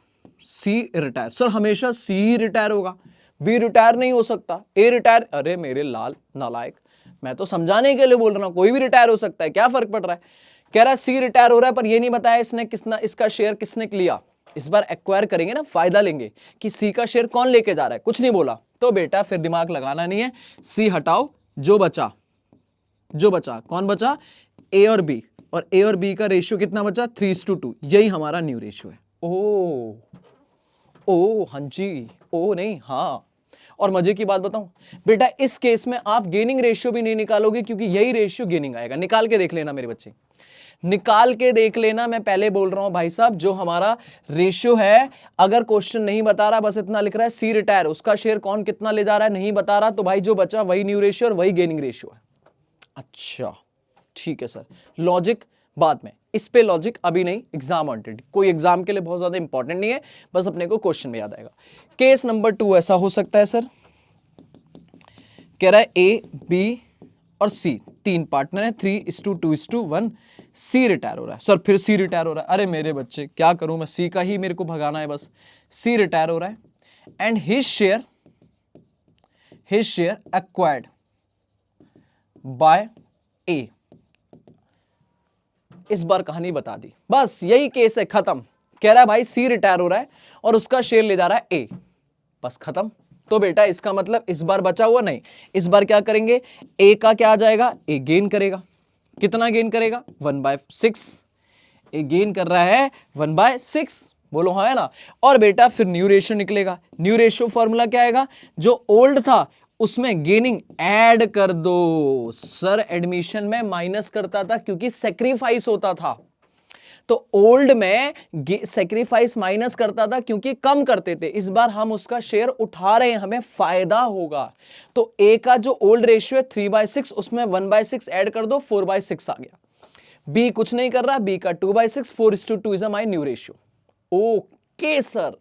[SPEAKER 1] C retire. Sir हमेशा सी ही रिटायर होगा, बी रिटायर नहीं हो सकता, ए रिटायर। अरे मेरे लाल नालायक, मैं तो समझाने के लिए बोल रहा हूं, कोई भी रिटायर हो सकता है, क्या फर्क पड़ रहा है। कह रहा है सी रिटायर हो रहा है, पर ये नहीं बताया इसने किसना, इसका शेयर किसने लिया। इस बार एक्वायर करेंगे ना, फायदा लेंगे कि सी का शेयर कौन लेके जा रहा है, कुछ नहीं बोला तो बेटा फिर दिमाग लगाना नहीं है, सी हटाओ, जो बचा कौन बचा, ए और बी, और ए और बी का रेशियो कितना बचा 3:2। यही हमारा न्यू रेशियो है। ओ हाँ जी, ओ नहीं हाँ। और मजे की बात बताऊं बेटा, इस केस में आप गेनिंग रेशियो भी नहीं निकालोगे क्योंकि यही रेशियो गेनिंग आएगा। निकाल के देख लेना मेरे बच्चे, निकाल के देख लेना। मैं पहले बोल रहा हूं भाई साहब, जो हमारा रेशियो है, अगर क्वेश्चन नहीं बता रहा, बस इतना लिख रहा है सी रिटायर, उसका शेयर कौन कितना ले जा रहा है नहीं बता रहा, तो भाई जो बचा वही न्यू रेशियो और वही गेनिंग रेशियो है। अच्छा ठीक है सर, लॉजिक बाद में, इस पे लॉजिक अभी नहीं, एग्जाम ऑरिएंटेड, कोई एग्जाम के लिए बहुत ज्यादा इंपॉर्टेंट नहीं है, बस अपने को क्वेश्चन में याद आएगा। केस नंबर 2 ऐसा हो सकता है सर, कह रहा है ए बी और सी 3 पार्टनर है, 3:2:1, सी रिटायर हो रहा है। सर फिर सी रिटायर हो रहा है, अरे मेरे बच्चे क्या करूं मैं, सी का ही मेरे को भगाना है बस। सी रिटायर हो रहा है and his share acquired by A. इस बार कहानी बता दी, बस यही केस है, खत्म। कह रहा है भाई सी रिटायर हो रहा है और उसका शेयर ले जा रहा है ए, बस खत्म। तो बेटा इसका मतलब इस बार बचा हुआ नहीं, इस बार क्या करेंगे, ए का क्या आ जाएगा, ए गेन करेगा। कितना गेन करेगा, 1/6। ए गेन कर रहा है 1/6, बोलो हाँ है ना। और बेटा फिर न्यू रेशियो निकलेगा। न्यू रेशियो फॉर्मूला क्या आएगा, जो ओल्ड था उसमें गेनिंग ऐड कर दो। सर एडमिशन में माइनस करता था क्योंकि सेक्रीफाइस होता था, तो ओल्ड में सेक्रीफाइस माइनस करता था क्योंकि कम करते थे। इस बार हम उसका शेयर उठा रहे हैं, हमें फायदा होगा। तो ए का जो ओल्ड रेशियो है 3/6, उसमें 1/6 ऐड कर दो, 4/6 आ गया। बी कुछ नहीं कर रहा, बी का 2/6, 4:2 is my new ratio. Okay sir.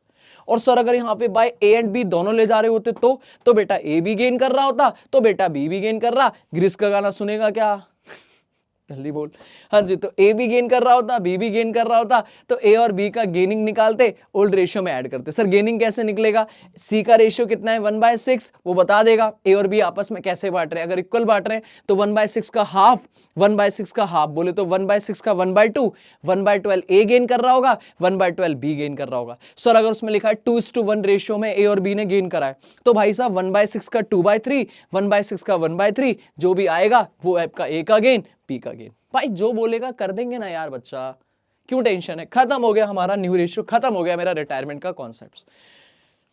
[SPEAKER 1] और सर अगर यहां पे बाय ए एंड बी दोनों ले जा रहे होते तो बेटा ए भी गेन कर रहा होता, तो बेटा बी भी गेन कर रहा। ग्रीस का गाना सुनेगा क्या, जल्दी बोल। हाँ जी, तो ए भी गेन कर रहा होता, बी भी गेन कर रहा होता, तो ए और बी का गेनिंग निकालते, ओल्ड रेशियो में ऐड करते। सर गेनिंग कैसे निकलेगा, सी का रेशियो कितना है 1/6, वो बता देगा। ए और बी आपस में कैसे बांट रहे हैं, अगर इक्वल बांट रहे हैं तो 1/6 का हाफ, 1/6 का हाफ बोले तो 1/6 का 1/2, 1/12 ए गेन कर रहा होगा, 1/12 बी गेन कर रहा होगा। सर अगर उसमें लिखा है 2:1 रेशियो में ए और बी ने गेन करा है, तो भाई साहब 1/6 का 2/3, 1/6 का 1/3, जो भी आएगा वो आपका ए का गेन, पी का गेन। भाई जो बोलेगा कर देंगे ना यार बच्चा, क्यों टेंशन है। खत्म हो गया हमारा न्यू रेशियो, खत्म हो गया मेरा रिटायरमेंट का कॉन्सेप्ट।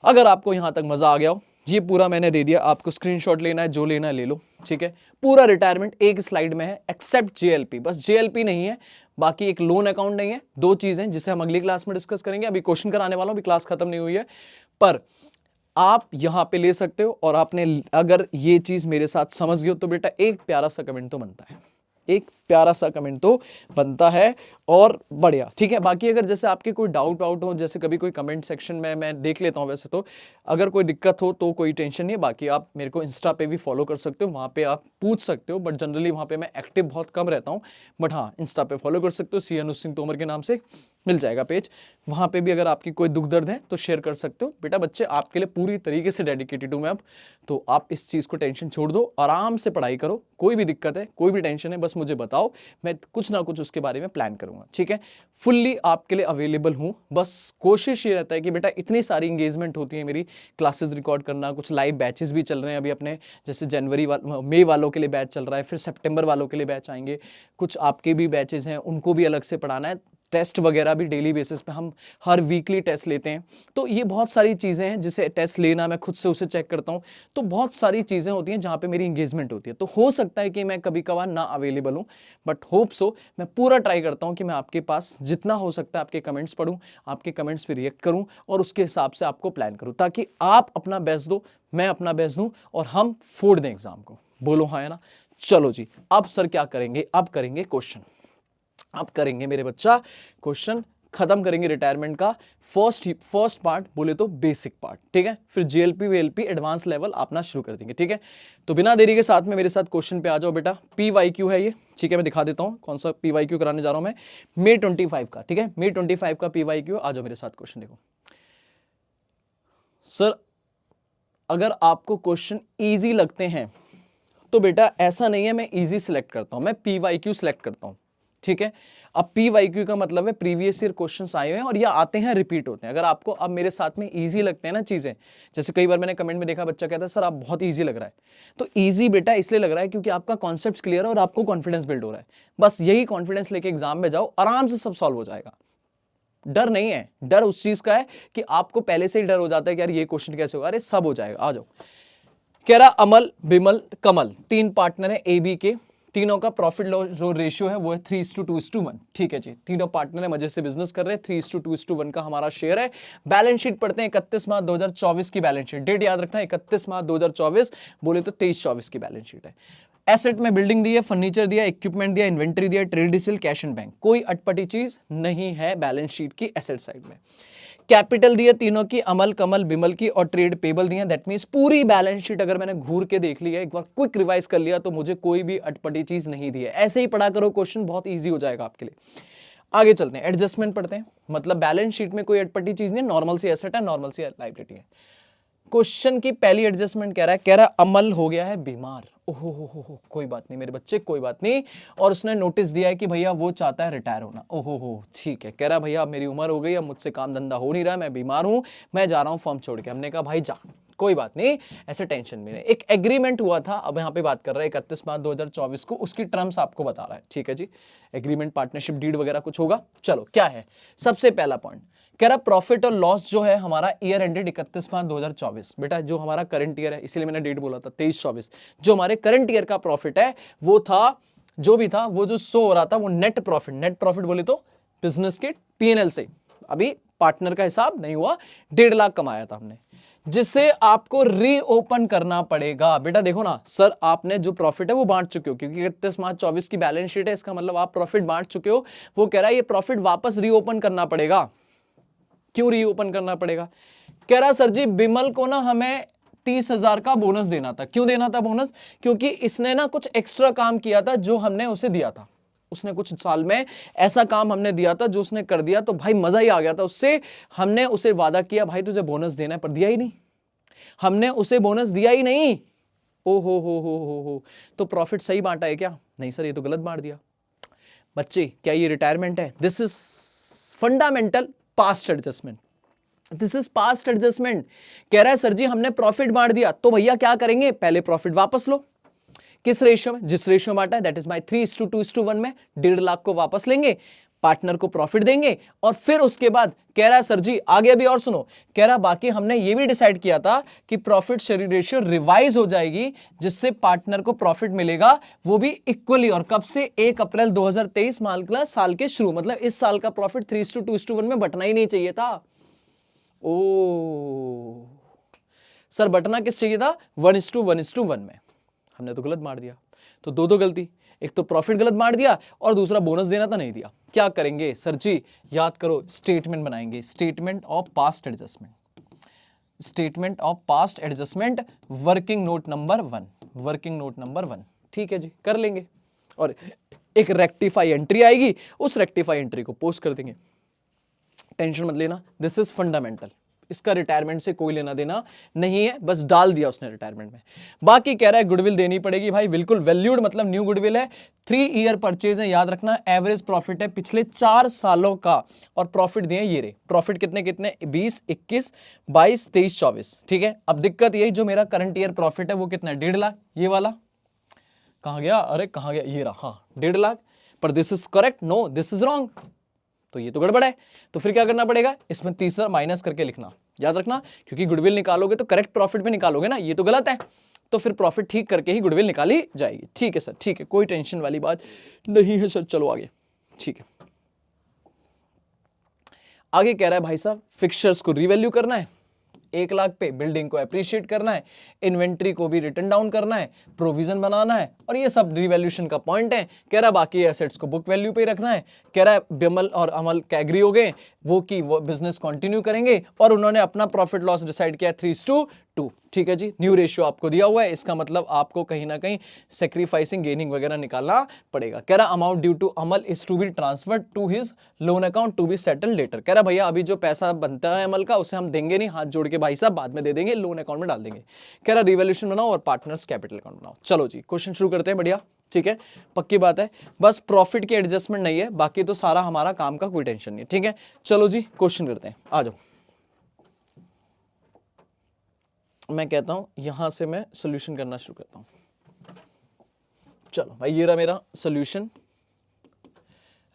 [SPEAKER 1] अगर आपको यहां तक मजा आ गया हो, ये पूरा मैंने दे दिया, आपको स्क्रीनशॉट लेना है, जो लेना है ले लो, ठीक है। पूरा रिटायरमेंट एक स्लाइड में है, एक्सेप्ट जेएलपी, बस जेएलपी नहीं है, बाकी एक लोन अकाउंट नहीं है। 2 चीजें जिसे हम अगली क्लास में डिस्कस करेंगे, अभी क्वेश्चन कराने वाला हूं, अभी क्लास खत्म नहीं हुई है। पर आप यहां पे ले सकते हो। और आपने अगर ये चीज मेरे साथ समझ गए हो तो बेटा एक प्यारा सा कमेंट तो बनता है, एक प्यारा सा कमेंट तो बनता है और बढ़िया, ठीक है। बाकी अगर जैसे आपके कोई डाउट आउट हो, जैसे कभी कोई कमेंट सेक्शन में मैं देख लेता हूं वैसे, तो अगर कोई दिक्कत हो तो कोई टेंशन नहीं है। बाकी आप मेरे को इंस्टा पे भी फॉलो कर सकते हो, वहां पे आप पूछ सकते हो, बट जनरली वहां पे मैं एक्टिव बहुत कम रहता हूं। बट हाँ, इंस्टा पे फॉलो कर सकते हो, सी अनुज सिंह तोमर के नाम से मिल जाएगा पेज। वहां पे भी अगर आपकी कोई दुख दर्द है तो शेयर कर सकते हो। बेटा बच्चे आपके लिए पूरी तरीके से डेडिकेटेड हूं मैं अब, तो आप इस चीज को टेंशन छोड़ दो, आराम से पढ़ाई करो। कोई भी दिक्कत है, कोई भी टेंशन है, बस मुझे बताओ, मैं कुछ ना कुछ उसके बारे में प्लान करूंगा, ठीक है। फुल्ली आपके लिए अवेलेबल हूं। बस कोशिश ये रहता है कि बेटा इतनी सारी इंगेजमेंट होती है मेरी, क्लासेस रिकॉर्ड करना, कुछ लाइव बैचेस भी चल रहे हैं अभी अपने, जैसे मई वालों के लिए बैच चल रहा है, फिर सितंबर वालों के लिए बैच आएंगे, कुछ आपके भी बैचेस हैं उनको भी अलग से पढ़ाना है, टेस्ट वगैरह भी डेली बेसिस पे हम हर वीकली टेस्ट लेते हैं। तो ये बहुत सारी चीज़ें हैं जिसे टेस्ट लेना, मैं खुद से उसे चेक करता हूँ। तो बहुत सारी चीज़ें होती हैं जहाँ पे मेरी इंगेजमेंट होती है। तो हो सकता है कि मैं कभी कभार ना अवेलेबल हूँ, बट होप सो मैं पूरा ट्राई करता हूँ कि मैं आपके पास जितना हो सकता है आपके कमेंट्स पढूं, आपके कमेंट्स पे रिएक्ट करूँ और उसके हिसाब से आपको प्लान करूँ, ताकि आप अपना बेस्ट दो, मैं अपना बेस्ट दूँ और हम फोड़ दें एग्जाम को। बोलो हाँ है ना। चलो जी, अब सर क्या करेंगे, अब करेंगे क्वेश्चन। अब करेंगे मेरे बच्चा क्वेश्चन, खत्म करेंगे रिटायरमेंट का फर्स्ट पार्ट, बोले तो बेसिक पार्ट, ठीक है। फिर जीएलपी वीएलपी एडवांस लेवल अपना शुरू कर देंगे, ठीक है। तो बिना देरी के साथ में मेरे साथ क्वेश्चन पे आ जाओ बेटा। पीवाईक्यू है ये, ठीक है। मैं दिखा देता हूं कौन सा पीवाईक्यू कराने जा रहा हूं मैं, May 25 का, ठीक है। May 25 का पीवाईक्यू। आ जाओ मेरे साथ, क्वेश्चन देखो सर। अगर आपको क्वेश्चन इजी लगते हैं तो बेटा ऐसा नहीं है मैं इजी सिलेक्ट करता हूं, मैं पीवाईक्यू सिलेक्ट करता हूं, ठीक है। अब पीवाईक्यू का मतलब है प्रीवियस ईयर क्वेश्चंस आए हुए हैं और ये आते हैं, रिपीट होते हैं। अगर आपको अब मेरे साथ में इजी लगते हैं ना चीजें, जैसे कई बार मैंने कमेंट में देखा बच्चा कहता है सर आप बहुत इजी लग रहा है, तो इजी बेटा इसलिए लग रहा है क्योंकि आपका कॉन्सेप्ट क्लियर है और आपको कॉन्फिडेंस बिल्ड हो रहा है। बस यही कॉन्फिडेंस लेके एग्जाम में जाओ, आराम से सब सॉल्व हो जाएगा। डर नहीं है, डर उस चीज का है कि आपको पहले से ही डर हो जाता है कि यार ये क्वेश्चन कैसे होगा, अरे सब हो जाएगा। आ जाओ। कह रहा अमल बिमल कमल 3 पार्टनर है ए बी के, तीनों का प्रॉफिट जो रेशियो है वो है 3:2:1, ठीक है जी। तीनों पार्टनर है, मजे से बिजनेस कर रहे हैं, 3:2:1 का हमारा शेयर है। बैलेंस शीट पढ़ते हैं, 31 मार्च 2024 की बैलेंस शीट, डेट याद रखना 31 मार्च 2024, बोले तो 23-24 की बैलेंस शीट है। एसेट में बिल्डिंग दी है, फर्नीचर दिया, इक्विपमेंट दिया, इन्वेंटरी दिया, ट्रेड रिसील, कैश एंड बैंक, कोई अटपटी चीज नहीं है बैलेंस शीट की एसेट साइड में। कैपिटल दिए तीनों की, अमल कमल बिमल की, और ट्रेड पेबल दिए। दैट मींस पूरी बैलेंस शीट अगर मैंने घूर के देख लिया, एक बार क्विक रिवाइज कर लिया, तो मुझे कोई भी अटपटी चीज नहीं दी है। ऐसे ही पढ़ा करो, क्वेश्चन बहुत इजी हो जाएगा आपके लिए। आगे चलते हैं, एडजस्टमेंट पढ़ते हैं। मतलब बैलेंस शीट में कोई अटपटी चीज नहीं, नॉर्मल सी एसेट है, नॉर्मल सी लायबिलिटी है। क्वेश्चन की पहली एडजस्टमेंट कह रहा है अमल हो गया है बीमार। ओहो हो, कोई बात नहीं मेरे बच्चे, कोई बात नहीं। और उसने नोटिस दिया है कि भैया वो चाहता है रिटायर होना। ओहो हो, ठीक है। कह रहा भैया अब मेरी उम्र हो गई, अब मुझसे काम धंधा हो नहीं रहा, मैं बीमार हूं, मैं जा रहा हूं फॉर्म छोड़ के। हमने कहा भाई जा, कोई बात नहीं, ऐसे टेंशन में नहीं। एक एग्रीमेंट हुआ था, अब यहाँ पे बात कर रहा है 31 मार्च 2024 को, उसकी टर्म्स आपको बता रहा है, ठीक है जी। एग्रीमेंट, पार्टनरशिप डीड वगैरह कुछ होगा। चलो क्या है सबसे पहला पॉइंट, कह रहा प्रॉफिट और लॉस जो है हमारा ईयर एंडेड 31 मार्च 2024, बेटा जो हमारा करंट ईयर है, इसीलिए मैंने डेट बोला था 23-24, जो हमारे करंट ईयर का प्रॉफिट है वो था, जो भी था वो जो शो हो रहा था वो नेट प्रॉफिट। नेट प्रॉफिट बोले तो बिजनेस के पीएनएल से, अभी पार्टनर का हिसाब नहीं हुआ, 1.5 लाख कमाया था हमने, जिसे आपको रीओपन करना पड़ेगा। बेटा देखो ना सर, आपने जो प्रॉफिट है वो बांट चुके हो, क्योंकि 31 मार्च 24 की बैलेंस शीट है, इसका मतलब आप प्रॉफिट बांट चुके हो। वो कह रहा है ये प्रॉफिट वापस रीओपन करना पड़ेगा। क्यों रीओपन करना पड़ेगा? कह रहा सर जी बिमल को ना हमें 30,000 का बोनस देना था। क्यों देना था बोनस? क्योंकि इसने ना कुछ एक्स्ट्रा काम किया था जो हमने उसे दिया था। उसने कुछ साल में ऐसा काम हमने दिया था जो उसने कर दिया, तो भाई मजा ही आ गया था उससे। हमने उसे वादा किया भाई तुझे बोनस देना है, पर दिया ही नहीं, हमने उसे बोनस दिया ही नहीं। ओ हो, तो प्रॉफिट सही बांटा है क्या? नहीं सर, ये तो गलत बांट दिया। बच्चे क्या ये रिटायरमेंट है? This is fundamental past adjustment, this is past adjustment. कह रहा है सर जी हमने प्रॉफिट बांट दिया, तो भैया क्या करेंगे, पहले प्रॉफिट वापस लो। किस रेशियो में? जिस रेशियो बांटा है, दैट इज माय 3:2:1 में 1.5 लाख को वापस लेंगे, पार्टनर को प्रॉफिट देंगे, और फिर उसके बाद कह रहा है सर जी आगे अभी और सुनो, कह रहा बाकी हमने ये भी डिसाइड किया था कि प्रॉफिट शेयरिंग रेशियो रिवाइज हो जाएगी, जिससे पार्टनर को प्रॉफिट मिलेगा वो भी इक्वली। और कब से? 1 अप्रैल 2023 साल के शुरू, मतलब इस साल का प्रॉफिट 3:2:1 में बटना ही नहीं चाहिए था। ओ सर बटना किस चाहिए था 1:1:1 में, हमने तो गलत मार दिया, तो दो गलती, एक तो प्रॉफिट गलत मार दिया और दूसरा बोनस देना था नहीं दिया। क्या करेंगे सर जी, याद करो, स्टेटमेंट बनाएंगे, statement of past adjustment, statement of past adjustment, working note number 1, working note number 1। ठीक है जी, कर लेंगे और एक रेक्टिफाई एंट्री आएगी, उस रेक्टिफाई एंट्री को पोस्ट कर देंगे। टेंशन मत लेना, दिस इज फंडामेंटल, इसका रिटायरमेंट से कोई लेना देना नहीं है, बस डाल दिया उसने रिटायरमेंट में। बाकी कह रहा है गुडविल देनी पड़ेगी भाई, बिल्कुल वैल्यूड मतलब न्यू गुडविल है, 3 ईयर परचेज है, याद रखना, एवरेज प्रॉफिट है पिछले 4 सालों का, और प्रॉफिट दिए ये रहे, प्रॉफिट कितने कितने 20, 21, 22, 23, 24। ठीक है, अब दिक्कत यही, जो मेरा करंट ईयर प्रॉफिट है वो कितना है 1.5 लाख, ये वाला कहां गया, अरे कहां गया, ये रहा, हाँ 1.5 लाख, पर this is correct, no this is wrong, तो ये तो गड़बड़ है, तो फिर क्या करना पड़ेगा, इसमें तीसरा माइनस करके लिखना, याद रखना, क्योंकि गुडविल निकालोगे तो करेक्ट प्रॉफिट में निकालोगे ना, ये तो गलत है, तो फिर प्रॉफिट ठीक करके ही गुडविल निकाली जाएगी। ठीक है सर, ठीक है, कोई टेंशन वाली बात नहीं है सर, चलो आगे। ठीक है, आगे कह रहा है भाई साहब फिक्सचर्स को रीवैल्यू करना है, 1 लाख पे बिल्डिंग को अप्रिशिएट करना है, इन्वेंट्री को भी रिटर्न डाउन करना है, प्रोविजन बनाना है, और ये सब रिवैल्यूएशन का पॉइंट है। कह रहा है बाकी एसेट्स को बुक वैल्यू पे रखना है। कह रहा है बिमल और अमल कैगरी हो गए, वो बिजनेस कंटिन्यू करेंगे, और उन्होंने अपना प्रॉफिट लॉस डिसाइड किया 3:2। ठीक है जी, न्यू रेशियो आपको दिया हुआ है, इसका मतलब आपको कहीं ना कहीं सेक्रीफाइसिंग गेनिंग वगैरह निकालना पड़ेगा। कह रहा amount due to Amal is to be transferred to his loan account to be settle later. कह रहा भैया अभी जो पैसा बनता है अमल का उसे हम देंगे नहीं, हाथ जोड़ के भाई साहब बाद में दे देंगे, लोन अकाउंट में डाल देंगे। कह रहा रिवैल्यूएशन बनाओ और पार्टनर्स कैपिटल अकाउंट बनाओ। चलो जी, क्वेश्चन शुरू करते हैं, बढ़िया, ठीक है, पक्की बात है, बस प्रॉफिट की एडजस्टमेंट नहीं है, बाकी तो सारा हमारा काम का कोई टेंशन नहीं है। ठीक है, चलो जी क्वेश्चन करते हैं, आ जाओ। मैं कहता हूं यहां से मैं सॉल्यूशन करना शुरू करता हूं। चलो भाई, ये रहा मेरा सॉल्यूशन,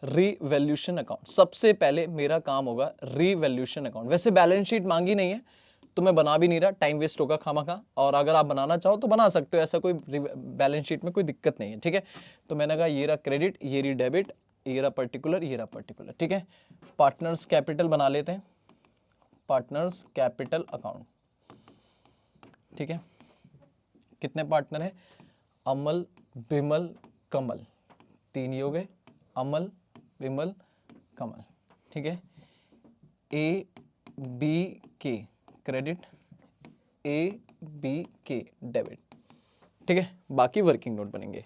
[SPEAKER 1] रीवैल्यूएशन अकाउंट। सबसे पहले मेरा काम होगा रीवैल्यूएशन अकाउंट। वैसे बैलेंस शीट मांगी नहीं है तो मैं बना भी नहीं रहा, टाइम वेस्ट होगा खामखा, और अगर आप बनाना चाहो तो बना सकते हो, ऐसा कोई बैलेंस शीट में कोई दिक्कत नहीं है। ठीक है, तो मैंने कहा ये रहा क्रेडिट, ये रही डेबिट, ये रहा पर्टिकुलर, ये रहा पर्टिकुलर। ठीक है, पार्टनर्स कैपिटल बना लेते हैं, पार्टनर्स कैपिटल अकाउंट। ठीक है, कितने पार्टनर है, अमल, बिमल, कमल, 3 ही हो गए, अमल, बिमल, कमल। ठीक है, ए बी के क्रेडिट, ए बी के डेबिट। ठीक है, बाकी वर्किंग नोट बनेंगे।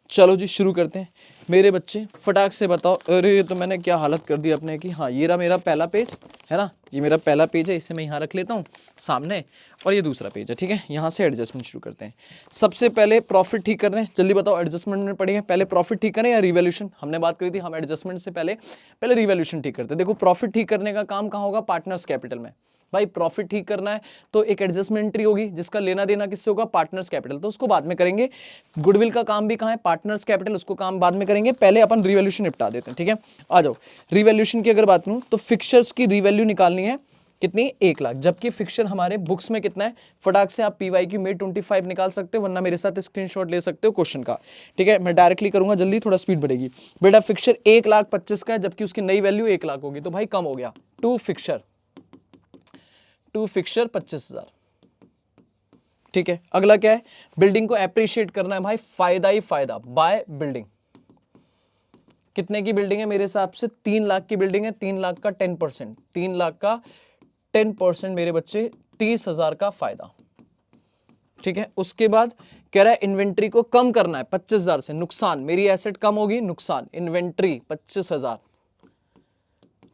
[SPEAKER 1] चलो जी शुरू करते हैं मेरे बच्चे, फटाक से बताओ। अरे ये तो मैंने क्या हालत कर दी अपने की। हाँ, ये रहा मेरा पहला पेज है ना, ये मेरा पहला पेज है, इसे मैं यहाँ रख लेता हूँ सामने, और ये दूसरा पेज है। ठीक है, यहाँ से एडजस्टमेंट शुरू करते हैं। सबसे पहले प्रॉफिट ठीक कर रहे हैं, जल्दी बताओ एडजस्टमेंट में पढ़े हैं, पहले प्रॉफिट ठीक करें या रिवैल्यूएशन। हमने बात करी थी हम एडजस्टमेंट से पहले रिवैल्यूएशन ठीक करते हैं। देखो प्रॉफिट ठीक करने का काम कहाँ होगा, पार्टनर्स कैपिटल में। भाई प्रॉफिट ठीक करना है तो एक एडजस्टमेंट एंट्री होगी जिसका लेना देना किससे होगा, पार्टनर्स कैपिटल, तो उसको बाद में करेंगे। गुडविल का काम भी कहाँ है, पार्टनर्स कैपिटल, उसको काम बाद में करेंगे, पहले अपन रिवैल्यूएशन निपटा देते हैं। ठीक है, आ जाओ। रिवैल्यूएशन की अगर बात करूं तो फिक्सचर्स की रिवैल्यू निकालनी है कितनी, 1 लाख, जबकि फिक्सचर हमारे बुक्स में कितना है, फटाक से आप पीवाई की में 25 निकाल सकते हो, वरना मेरे साथ स्क्रीनशॉट ले सकते हो क्वेश्चन का। ठीक है, मैं डायरेक्टली करूंगा, जल्दी थोड़ा स्पीड बढ़ेगी। बेटा फिक्सचर 1,25,000 का है, जबकि उसकी नई वैल्यू 1 लाख होगी, तो भाई कम हो गया, टू फिक्सचर 25,000। ठीक है, अगला क्या है, बिल्डिंग को एप्रिशिएट करना है भाई, फायदा ही फायदा, बाय बिल्डिंग। कितने की बिल्डिंग है मेरे हिसाब से, 3 लाख की बिल्डिंग है, 3 लाख का 10%, 3 लाख का 10% मेरे बच्चे 30,000 का फायदा। ठीक है, उसके बाद कह रहा है इन्वेंट्री को कम करना है 25,000 से, नुकसान, मेरी एसेट कम होगी, नुकसान, इन्वेंट्री 25,000।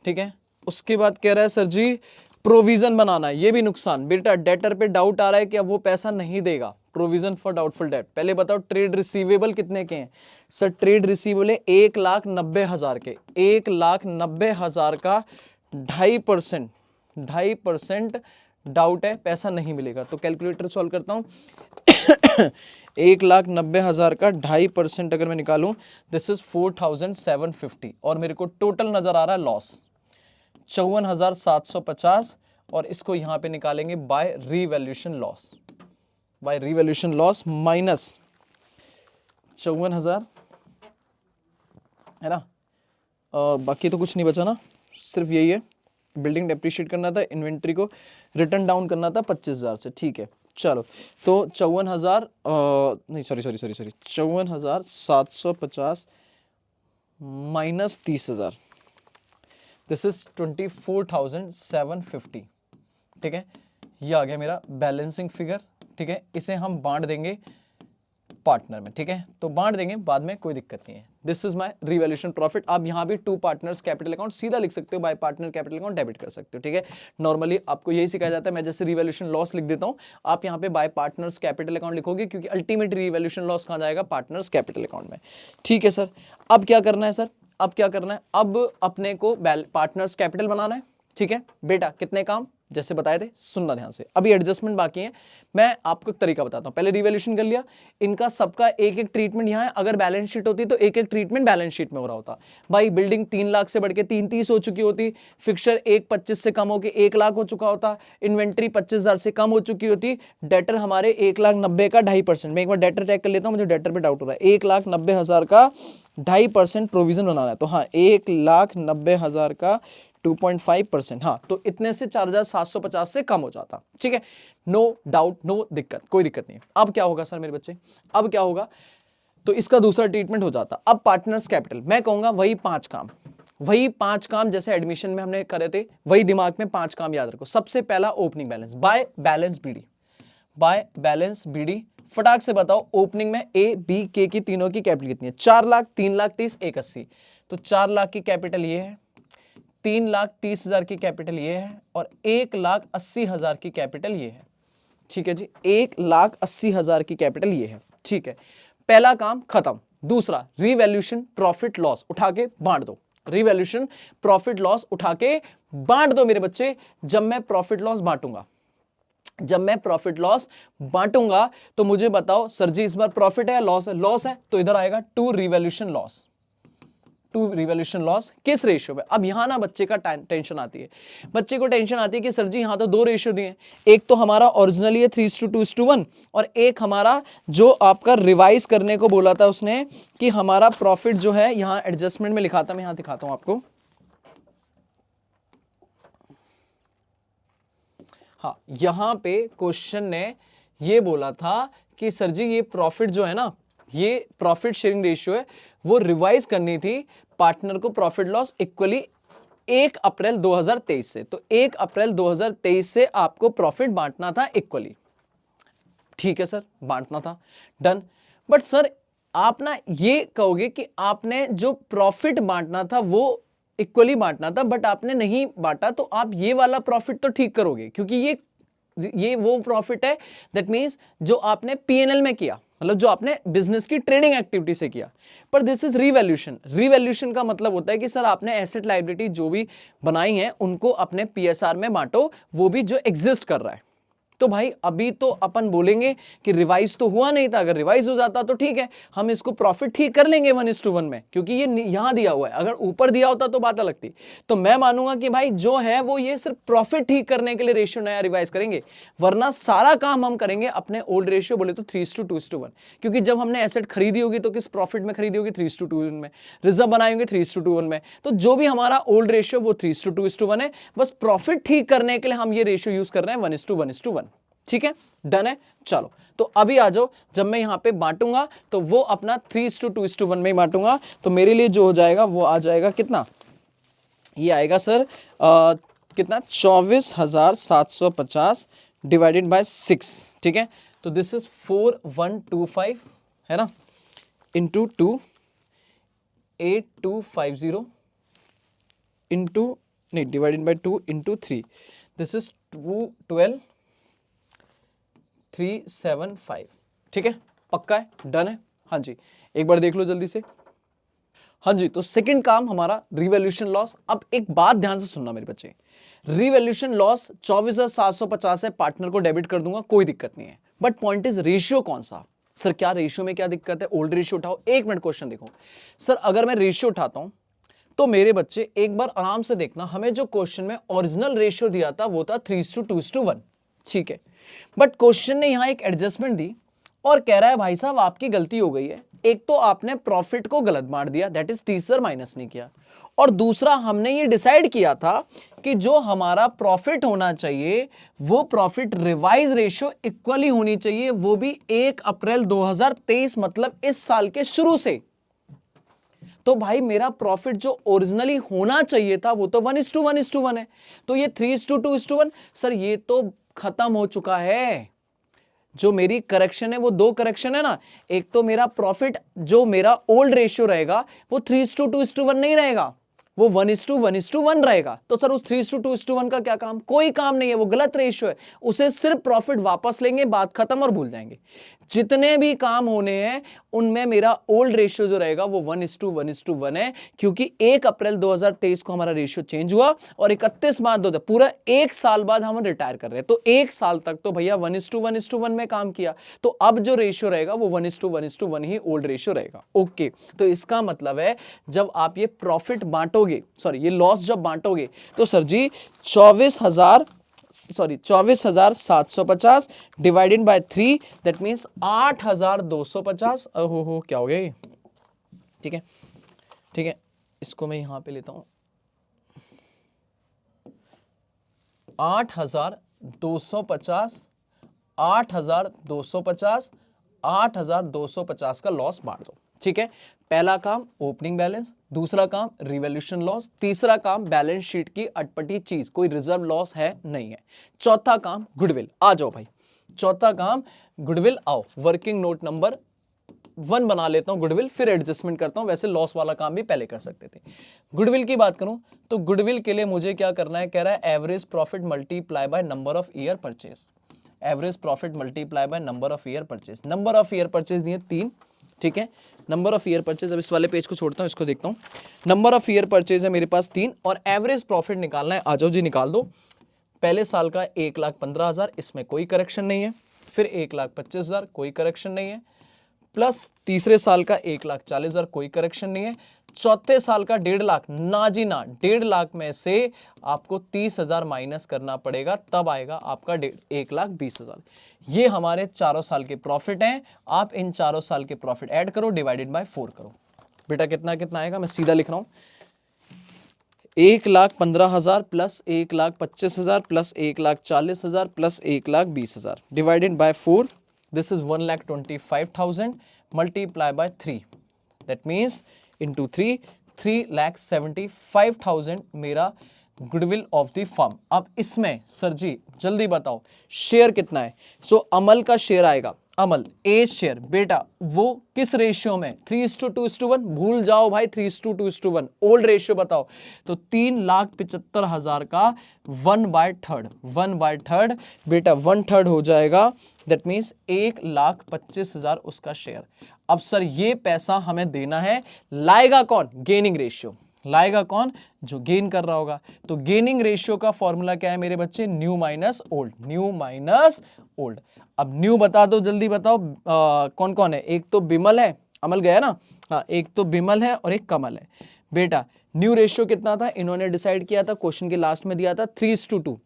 [SPEAKER 1] ठीक है, उसके बाद कह रहा है सर जी प्रोविजन बनाना है, ये भी नुकसान। बेटा डेटर पे डाउट आ रहा है कि अब वो पैसा नहीं देगा, प्रोविजन फॉर डाउटफुल डेट। पहले बताओ ट्रेड रिसीवेबल कितने के हैं, सर ट्रेड रिसीवेबल है 1,90,000 के, 1,90,000 का 2.5%, 2.5% डाउट है, पैसा नहीं मिलेगा। तो कैलकुलेटर सॉल्व करता हूं 1,90,000 का 2.5% अगर मैं निकालूं, दिस इज 4,750, और मेरे को टोटल नजर आ रहा है लॉस 54,750, और इसको यहां पे निकालेंगे by revaluation loss, by revaluation loss minus 54,000 है ना, बाकी तो कुछ नहीं बचा ना, सिर्फ यही है, बिल्डिंग डेप्रिशिएट करना था, इन्वेंट्री को रिटर्न डाउन करना था 25,000 से। ठीक है, चलो तो 54,000 नहीं सॉरी 54,750 माइनस 30,000, दिस इज 24,750। ठीक है, ये आ गया मेरा बैलेंसिंग फिगर। ठीक है, इसे हम बांट देंगे पार्टनर में। ठीक है, तो बांट देंगे बाद में, कोई दिक्कत नहीं है। This is my revaluation profit. आप यहां भी टू पार्टनर्स कैपिटल अकाउंट सीधा लिख सकते हो, bye partner capital account debit कर सकते हो। ठीक है, नॉर्मली आपको यही सिखाया जाता है। मैं जैसे रिवैल्यूएशन लॉस लिख देता हूं, आप यहां पे बाय पार्टनर्स कैपिटल अकाउंट लिखोगे, क्योंकि अल्टीमेट रिवैल्यूएशन लॉस कहां जाएगा, पार्टनर्स कैपिटल अकाउंट में। ठीक है सर, अब क्या करना है सर, अब क्या करना है, अब अपने को पार्टनर्स कैपिटल बनाना है। ठीक है बेटा, कितने काम जैसे बताए थे, सुनना ध्यान से, अभी एडजस्टमेंट बाकी है। मैं आपको एक तरीका बताता हूं, पहले रिवैल्यूएशन कर लिया, इनका सबका एक एक ट्रीटमेंट यहां है। अगर बैलेंस शीट होती तो एक एक ट्रीटमेंट बैलेंस शीट में हो रहा होता। भाई बिल्डिंग 3 लाख से बढ़ के 330 हो चुकी होती, फिक्सचर 125 से कम होकर 1 लाख हो चुका होता, इन्वेंट्री 25,000 से कम हो चुकी होती, डेटर हमारे 1,90,000 का 2.5%। मैं एक बार डेटर टैग कर लेता हूं, मुझे डेटर पे डाउट हो रहा है। 1,90,000 का 2.5% प्रोविजन बनाना है, तो हाँ 1,90,000 का 2.5%। हाँ, तो इतने से 4,750 से कम हो जाता। ठीक है, नो डाउट, नो दिक्कत, कोई दिक्कत नहीं है। अब क्या होगा सर मेरे बच्चे, अब क्या होगा, तो इसका दूसरा ट्रीटमेंट हो जाता। अब पार्टनर्स कैपिटल, मैं कहूंगा वही 5 काम, वही 5 काम जैसे एडमिशन में हमने करे थे, वही दिमाग में 5 काम याद रखो। सबसे पहला opening balance by balance BD, by balance BD. फटाक से बताओ ओपनिंग में ए बी के की तीनों की कैपिटल कितनी है, 4 लाख, 3 लाख 30, 180। तो 4 लाख की कैपिटल ये है, 3,30,000 की कैपिटल ये है, और 1,80,000 की कैपिटल ये है। ठीक है जी, 1,80,000 की कैपिटल ये है। ठीक है, पहला काम खत्म। दूसरा, रिवैल्यूएशन प्रॉफिट लॉस उठा के बांट दो, रिवैल्यूएशन प्रॉफिट लॉस उठा के बांट दो मेरे बच्चे। जब मैं प्रॉफिट लॉस बांटूंगा, जब मैं प्रॉफिट लॉस बांटूंगा, तो मुझे बताओ सर जी इस बार प्रॉफिट है या लॉस है, लॉस है, तो इधर आएगा to revaluation loss, to revaluation loss किस रेशियो में। अब यहां ना बच्चे का टेंशन आती है, बच्चे को टेंशन आती है कि सर जी यहां तो 2 रेशियो दिए, एक तो हमारा ओरिजिनली है 3:2:1, और एक हमारा जो आपका रिवाइज करने को बोला था उसने कि हमारा प्रॉफिट जो है, यहां एडजस्टमेंट में लिखा था, मैं यहां दिखाता हूं आपको। हाँ, यहां पे क्वेश्चन ने ये बोला था कि सर जी ये प्रॉफिट जो है ना, ये प्रॉफिट शेयरिंग रेशियो है, वो रिवाइज करनी थी पार्टनर को प्रॉफिट लॉस इक्वली 1 अप्रैल 2023 से। तो 1 अप्रैल 2023 से आपको प्रॉफिट बांटना था इक्वली। ठीक है सर, बांटना था, डन। बट सर आप ना ये कहोगे कि आपने जो प्रॉफिट बांटना था वो इक्वली बांटना था, बट आपने नहीं बांटा, तो आप ये वाला प्रॉफिट तो ठीक करोगे, क्योंकि ये वो प्रॉफिट है दैट मींस जो आपने पीएनएल में किया, मतलब जो आपने बिजनेस की ट्रेडिंग एक्टिविटी से किया। पर दिस इज रिवैल्यूएशन। रिवैल्यूएशन का मतलब होता है कि सर आपने एसेट लायबिलिटी जो भी बनाई है उनको अपने पीएसआर में बांटो, वो भी जो एग्जिस्ट कर रहा है। तो भाई अभी तो अपन बोलेंगे कि रिवाइज तो हुआ नहीं था, अगर रिवाइज हो जाता तो ठीक है, हम इसको प्रॉफिट ठीक कर लेंगे 1:1 में, क्योंकि ये यहां दिया हुआ है। अगर ऊपर दिया होता तो बात अलग थी। तो मैं मानूंगा कि भाई जो है वो ये सिर्फ प्रॉफिट ठीक करने के लिए रेशियो नया रिवाइज करेंगे, वरना सारा काम हम करेंगे अपने ओल्ड रेशियो बोले तो 3:2:1, क्योंकि जब हमने एसेट खरीदी होगी तो किस प्रॉफिट में खरीदी होगी, 3:2 में, रिजर्व बनाए होंगे 3:1 में। तो जो भी हमारा ओल्ड रेशियो वो 3:2:1 है, बस प्रॉफिट ठीक करने के लिए हम ये रेशियो यूज कर रहे हैं 1:1:1। ठीक है, डन है। चलो तो अभी आ जाओ, जब मैं यहां पे बांटूंगा तो वो अपना 3:2:1 में ही बांटूंगा, तो मेरे लिए जो हो जाएगा वो आ जाएगा कितना, ये आएगा सर कितना, 24,750 डिवाइडेड बाय 6। ठीक है, तो दिस इज 4125 है ना, इंटू 2, 8250 इंटू, नहीं divided by 2 into 3, this is 212,375। ठीक है, पक्का है, डन है। हाँ जी, एक बार देख लो जल्दी से। हाँ जी, तो सेकंड काम हमारा रिवैल्यूएशन लॉस। अब एक बात ध्यान से सुनना मेरे बच्चे, रिवैल्यूएशन लॉस 24,750 है, पार्टनर को डेबिट कर दूंगा, कोई दिक्कत नहीं है। बट पॉइंट इज रेशियो कौन सा, सर क्या रेशियो में क्या दिक्कत है, ओल्ड रेशियो उठाओ। 1 मिनट क्वेश्चन देखो सर, अगर मैं रेशियो उठाता हूं तो मेरे बच्चे एक बार आराम से देखना, हमें जो क्वेश्चन में ओरिजिनल रेशियो दिया था वो था 3:2:1। ठीक है, बट क्वेश्चन ने यहां एक एडजस्टमेंट दी और कह रहा है भाई साहब आपकी गलती हो गई है, एक तो आपने प्रॉफिट को गलत बांट दिया, दैट इज 30,000 माइनस नहीं किया, और दूसरा हमने ये डिसाइड किया था कि जो हमारा प्रॉफिट होना चाहिए वो प्रॉफिट रिवाइज रेशियो इक्वली होनी चाहिए, वो भी 1 अप्रैल 2023 मतलब इस साल के शुरू से। तो भाई मेरा प्रॉफिट जो ओरिजिनली होना चाहिए था वो तो 1:1:1 है, तो ये 3:2:1 सर ये तो खत्म हो चुका है। जो मेरी करेक्शन है वो 2 करेक्शन है ना, एक तो मेरा प्रॉफिट जो मेरा ओल्ड रेशियो रहेगा वो 3:2:1 नहीं रहेगा, वो 1:1:1 रहेगा। तो सर उस 3:2:1 का क्या काम? कोई काम नहीं है, वो गलत रेशियो है, उसे सिर्फ प्रॉफिट वापस लेंगे, बात खत्म और भूल जाएंगे। जितने भी काम होने हैं उनमें मेरा ओल्ड रेशियो जो रहेगा वो 1:1:1 है, क्योंकि 1 अप्रैल 2023 को हमारा रेशियो चेंज हुआ और 31 मार्च 2000 पूरा 1 साल बाद हम रिटायर कर रहे हैं। तो 1 साल तक तो भैया 1:1:1 में काम किया, तो अब जो रेशियो रहेगा वो 1:1:1 ही ओल्ड रेशियो रहेगा। ओके, तो इसका मतलब है जब आप ये प्रॉफिट बांटोगे, सॉरी ये लॉस जब बांटोगे, तो sir ji 24,750 divided by 3 that means 8,250। हो क्या हो गया ये? ठीक है ठीक है, इसको मैं यहां पे लेता हूं, 8,250 8,250 8,250 का लॉस बांट दो। ठीक है, पहला काम ओपनिंग बैलेंस, दूसरा काम रिवॉल्यूशन लॉस, तीसरा काम बैलेंस शीट की अटपटी चीज, कोई रिजर्व लॉस है नहीं है, चौथा काम गुडविल। आ जाओ भाई, चौथा काम गुडविल। आओ वर्किंग नोट नंबर 1 बना लेता हूं गुडविल, फिर एडजस्टमेंट करता हूं। वैसे लॉस वाला काम भी पहले कर सकते थे। गुडविल की बात करूं तो गुडविल के लिए मुझे क्या करना है, कह रहा है average profit multiply by number of year purchase, average profit multiply by number of year purchase. Number of year purchase दिए 3, ठीक है, नंबर ऑफ ईयर परचेज। अब इस वाले पेज को छोड़ता हूं, इसको देखता हूं। नंबर ऑफ ईयर परचेज है मेरे पास 3 और एवरेज प्रॉफिट निकालना है। आ जाओ जी निकाल दो। पहले साल का 1,15,000, इसमें कोई करेक्शन नहीं है, फिर 1,25,000 कोई करेक्शन नहीं है, प्लस तीसरे साल का 1,40,000 कोई करेक्शन नहीं है, चौथे साल का 1.5 लाख, ना जी ना, 1.5 लाख में से आपको 30,000 माइनस करना पड़ेगा, तब आएगा आपका 1,20,000। ये हमारे चारों साल के प्रॉफिट हैं। आप इन चारों साल के प्रॉफिट ऐड करो, डिवाइडेड बाय 4 करो। बेटा कितना कितना आएगा, मैं सीधा लिख रहा हूं, 1,15,000 plus 1,25,000 plus 1,40,000 plus 1,20,000 divided by 4, this is 1,25,000 multiply by 3, that means into 3, 3,75,000 मेरा गुडविल ऑफ द फर्म। अब इसमें सर जी जल्दी बताओ शेयर कितना है? सो अमल का शेयर आएगा, अमल ए शेयर, बेटा वो किस रेशियो में? 3:2:1। भूल जाओ भाई 3:2:1, ओल्ड रेशियो बताओ। तो 3,75,000 का 1/3, 1/3 बेटा 1/3 हो जाएगा, दैट मीन्स 1,25,000 उसका शेयर। अब सर ये पैसा हमें देना है, लाएगा कौन? Gaining ratio. लाएगा कौन? जो गेन कर रहा होगा। तो गेनिंग रेशियो का फॉर्मूला क्या है मेरे बच्चे? New minus old, new minus old. अब न्यू बता दो, जल्दी बताओ कौन कौन है? एक तो बिमल है, अमल गया ना, हाँ एक तो बिमल है और एक कमल है। बेटा न्यू रेशियो कितना था? इन्होंने डिसाइड किया था, क्वेश्चन के लास्ट में दिया था 3:2।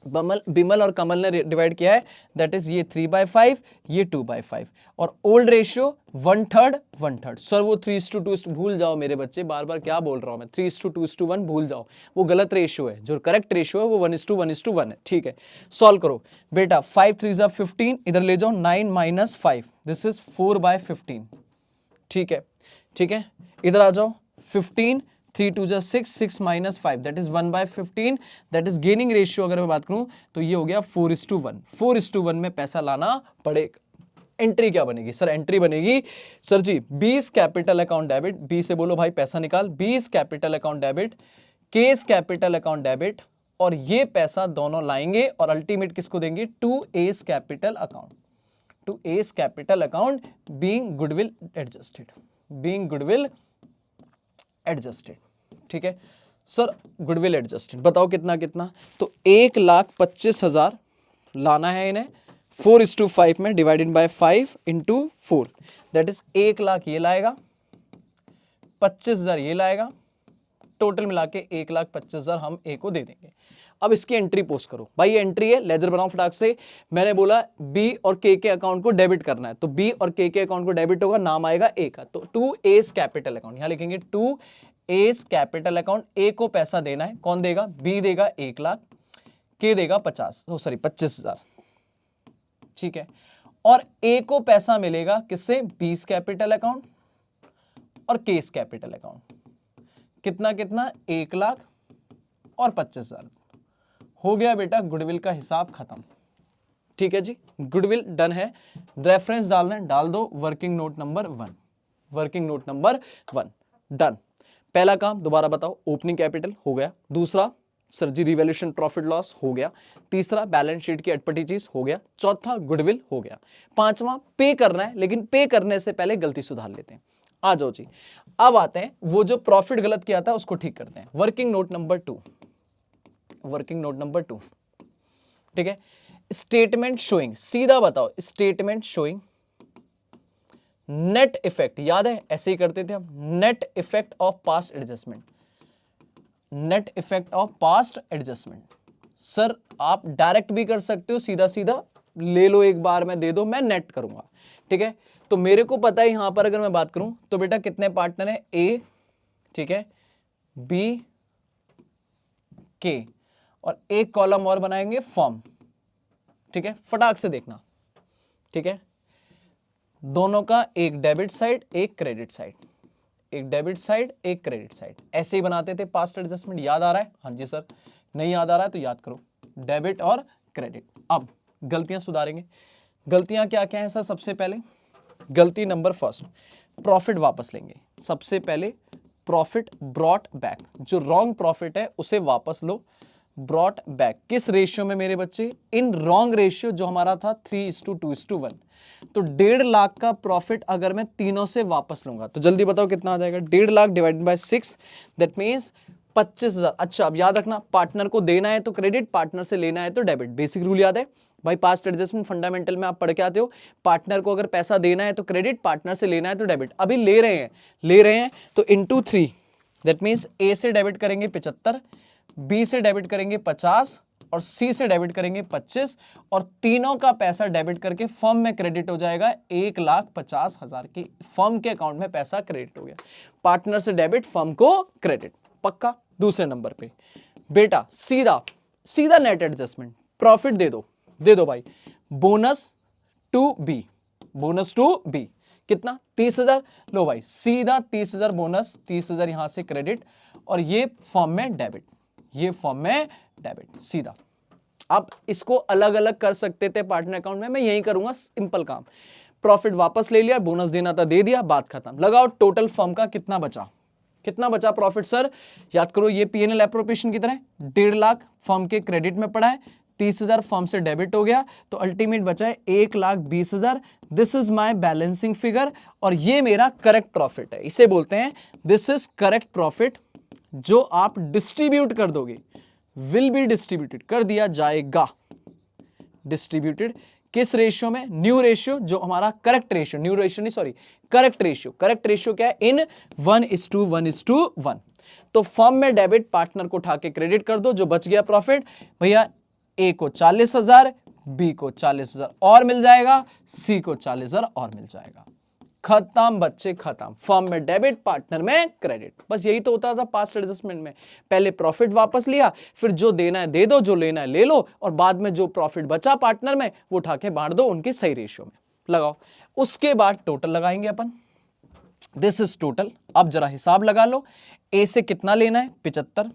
[SPEAKER 1] बिमल और कमल ने डिवाइड किया है, दैट इज ये 3/5, ये 2/5। और ओल्ड रेशियो 1/3 1/3। सर वो 3:2 भूल जाओ मेरे बच्चे, बार बार क्या बोल रहा हूं मैं, 3:2:1 भूल जाओ, वो गलत रेशियो है। जो करेक्ट रेशियो है वो 1:1:1 है। ठीक है, सॉल्व करो बेटा। 5 3 15, इधर ले जाओ 9 - 5, दिस इज 4/15। ठीक है ठीक है, इधर आ जाओ 15, 3 2 6, 6 - 5 that is 1/15। That is gaining ratio अगर मैं बात करूं तो ये हो गया 4:1। 4:1 में पैसा लाना पड़ेगा। एंट्री क्या बनेगी सर? एंट्री बनेगी sir ji 20 capital account debit, B से बोलो भाई पैसा निकाल, 20 capital account debit, K's capital account debit, और ये पैसा दोनों लाएंगे और अल्टीमेट किसको देंगे? To S capital account, to S capital account being goodwill adjusted, being goodwill adjusted. ठीक है सर, गुडविल एडजस्टेड बताओ कितना कितना? तो 1,25,000 लाना है इन्हें 4:5 में, divided by 5 × 4, that is 1 lakh ये लाएगा, 25,000 ये लाएगा, टोटल मिला के 1,25,000 हम ए को दे देंगे। अब इसकी एंट्री पोस्ट करो भाई, ये एंट्री है, लेजर बनाओ फटाक से। मैंने बोला बी और के अकाउंट को डेबिट करना है, तो बी और के अकाउंट को डेबिट होगा, नाम आएगा ए का, तो टू एस कैपिटल अकाउंट, यहां लिखेंगे टू एस कैपिटल अकाउंट। ए को पैसा देना है, कौन देगा, बी देगा 1 लाख, के देगा 25,000, ठीक है। और ए को पैसा मिलेगा किससे, 20 कैपिटल अकाउंट और केस कैपिटल अकाउंट, कितना कितना 1 लाख और 25,000। हो गया बेटा गुडविल का हिसाब खत्म, ठीक है जी, गुडविल डन है। रेफरेंस डालना है, डाल दो, working note number 1, working note number 1 done. पहला काम दोबारा बताओ, ओपनिंग कैपिटल हो गया, दूसरा सर जी रिवैल्यूएशन प्रॉफिट लॉस हो गया, तीसरा बैलेंस शीट की अटपटी चीज हो गया, चौथा गुडविल हो गया, पांचवा पे करना है, लेकिन पे करने से पहले गलती सुधार लेते हैं। आ जाओ जी, अब आते हैं वो जो प्रॉफिट गलत किया था उसको ठीक करते हैं। Working note number 2, working note number 2, ठीक है। स्टेटमेंट शोइंग, सीधा बताओ, स्टेटमेंट शोइंग नेट इफेक्ट, याद है ऐसे ही करते थे हम, net effect of past adjustment, net effect of past adjustment. Sir आप डायरेक्ट भी कर सकते हो, सीधा सीधा ले लो, एक बार में दे दो, मैं नेट करूंगा, ठीक है। तो मेरे को पता है यहां पर अगर मैं बात करूं तो बेटा कितने पार्टनर है, ए, ठीक है, बी, के, और एक कॉलम और बनाएंगे फॉर्म, ठीक है, फटाक से देखना, ठीक है। दोनों का एक डेबिट साइड एक क्रेडिट साइड, एक डेबिट साइड एक क्रेडिट साइड, ऐसे ही बनाते थे पास्ट एडजस्टमेंट, याद आ रहा है, हाँ जी सर, नहीं याद आ रहा है तो याद करो, डेबिट और क्रेडिट। अब गलतियां सुधारेंगे, गलतियां क्या क्या है सर, सबसे पहले गलती नंबर फर्स्ट, प्रॉफिट वापस लेंगे, सबसे पहले प्रॉफिट ब्रॉट बैक, जो रॉन्ग प्रॉफिट है उसे वापस लो, ब्रॉट बैक, किस रेशियो में मेरे बच्चे, इन रॉन्ग रेशियो जो हमारा था 3:2:1, तो 1.5 लाख का प्रॉफिट अगर मैं तीनों से वापस लूंगा तो जल्दी बताओ कितना आ जाएगा, 1.5 lakh divided by 6, that means 25,000। अच्छा अब याद रखना, पार्टनर को देना है तो क्रेडिट, पार्टनर से लेना है तो डेबिट, बेसिक रूल याद है भाई, पास्ट एडजस्टमेंट फंडामेंटल में आप पढ़ के आते हो, पार्टनर को अगर पैसा देना है तो क्रेडिट, पार्टनर से लेना है तो डेबिट। अभी ले रहे हैं तो इंटू 3, दैट मींस ए से डेबिट करेंगे 75, बी से डेबिट करेंगे 50 और सी से डेबिट करेंगे 25, और तीनों का पैसा डेबिट करके फर्म में क्रेडिट हो जाएगा 1,50,000 की, फर्म के अकाउंट में पैसा क्रेडिट हो गया, पार्टनर से डेबिट फर्म को क्रेडिट, पक्का। दूसरे नंबर पे बेटा सीधा सीधा नेट एडजस्टमेंट, प्रॉफिट दे दो भाई, bonus to B, bonus to B कितना 30,000, लो भाई सीधा 30,000 बोनस, 30,000 यहां से क्रेडिट, और ये फॉर्म में डेबिट, ये फॉर्म में डेबिट, सीधा। आप इसको अलग अलग कर सकते थे पार्टनर अकाउंट में, मैं यही करूंगा, सिंपल काम, प्रॉफिट वापस ले लिया, बोनस देना था दे दिया, बात खत्म। लगाओ टोटल फर्म का कितना बचा, कितना बचा प्रॉफिट सर, याद करो ये पीएनएल एप्रोप्रिएशन की तरह, 1.5 लाख फर्म के क्रेडिट में पड़ा है, 30,000 फर्म से डेबिट हो गया, तो अल्टीमेट बचा है 1,20,000। This is my balancing figure, और ये मेरा करेक्ट प्रॉफिट है, इसे बोलते हैं दिस इज करेक्ट प्रॉफिट, जो आप डिस्ट्रीब्यूट कर दोगे, विल बी डिस्ट्रीब्यूटेड, कर दिया जाएगा, डिस्ट्रीब्यूटेड किस रेशियो में, न्यू रेशियो, जो हमारा करेक्ट रेशियो, न्यू रेशियो नहीं sorry, correct ratio, correct ratio क्या है, इन 1:1:1। तो फर्म में डेबिट, पार्टनर को उठा के क्रेडिट कर दो, जो बच गया प्रॉफिट, भैया ए को 40,000, बी को 40,000 और मिल जाएगा, सी को 40,000 और मिल जाएगा, खत्म बच्चे खत्म, फर्म में डेबिट, पार्टनर में क्रेडिट, बस यही तो होता था पास्ट एडजस्टमेंट में, पहले प्रॉफिट वापस लिया, फिर जो देना है दे दो, जो लेना है ले लो, और बाद में जो प्रॉफिट बचा पार्टनर में वो उठा के बांट दो उनके सही रेशियो में, लगाओ। उसके बाद टोटल लगाएंगे अपन, दिस इज टोटल। अब जरा हिसाब लगा लो, ए से कितना लेना है 75,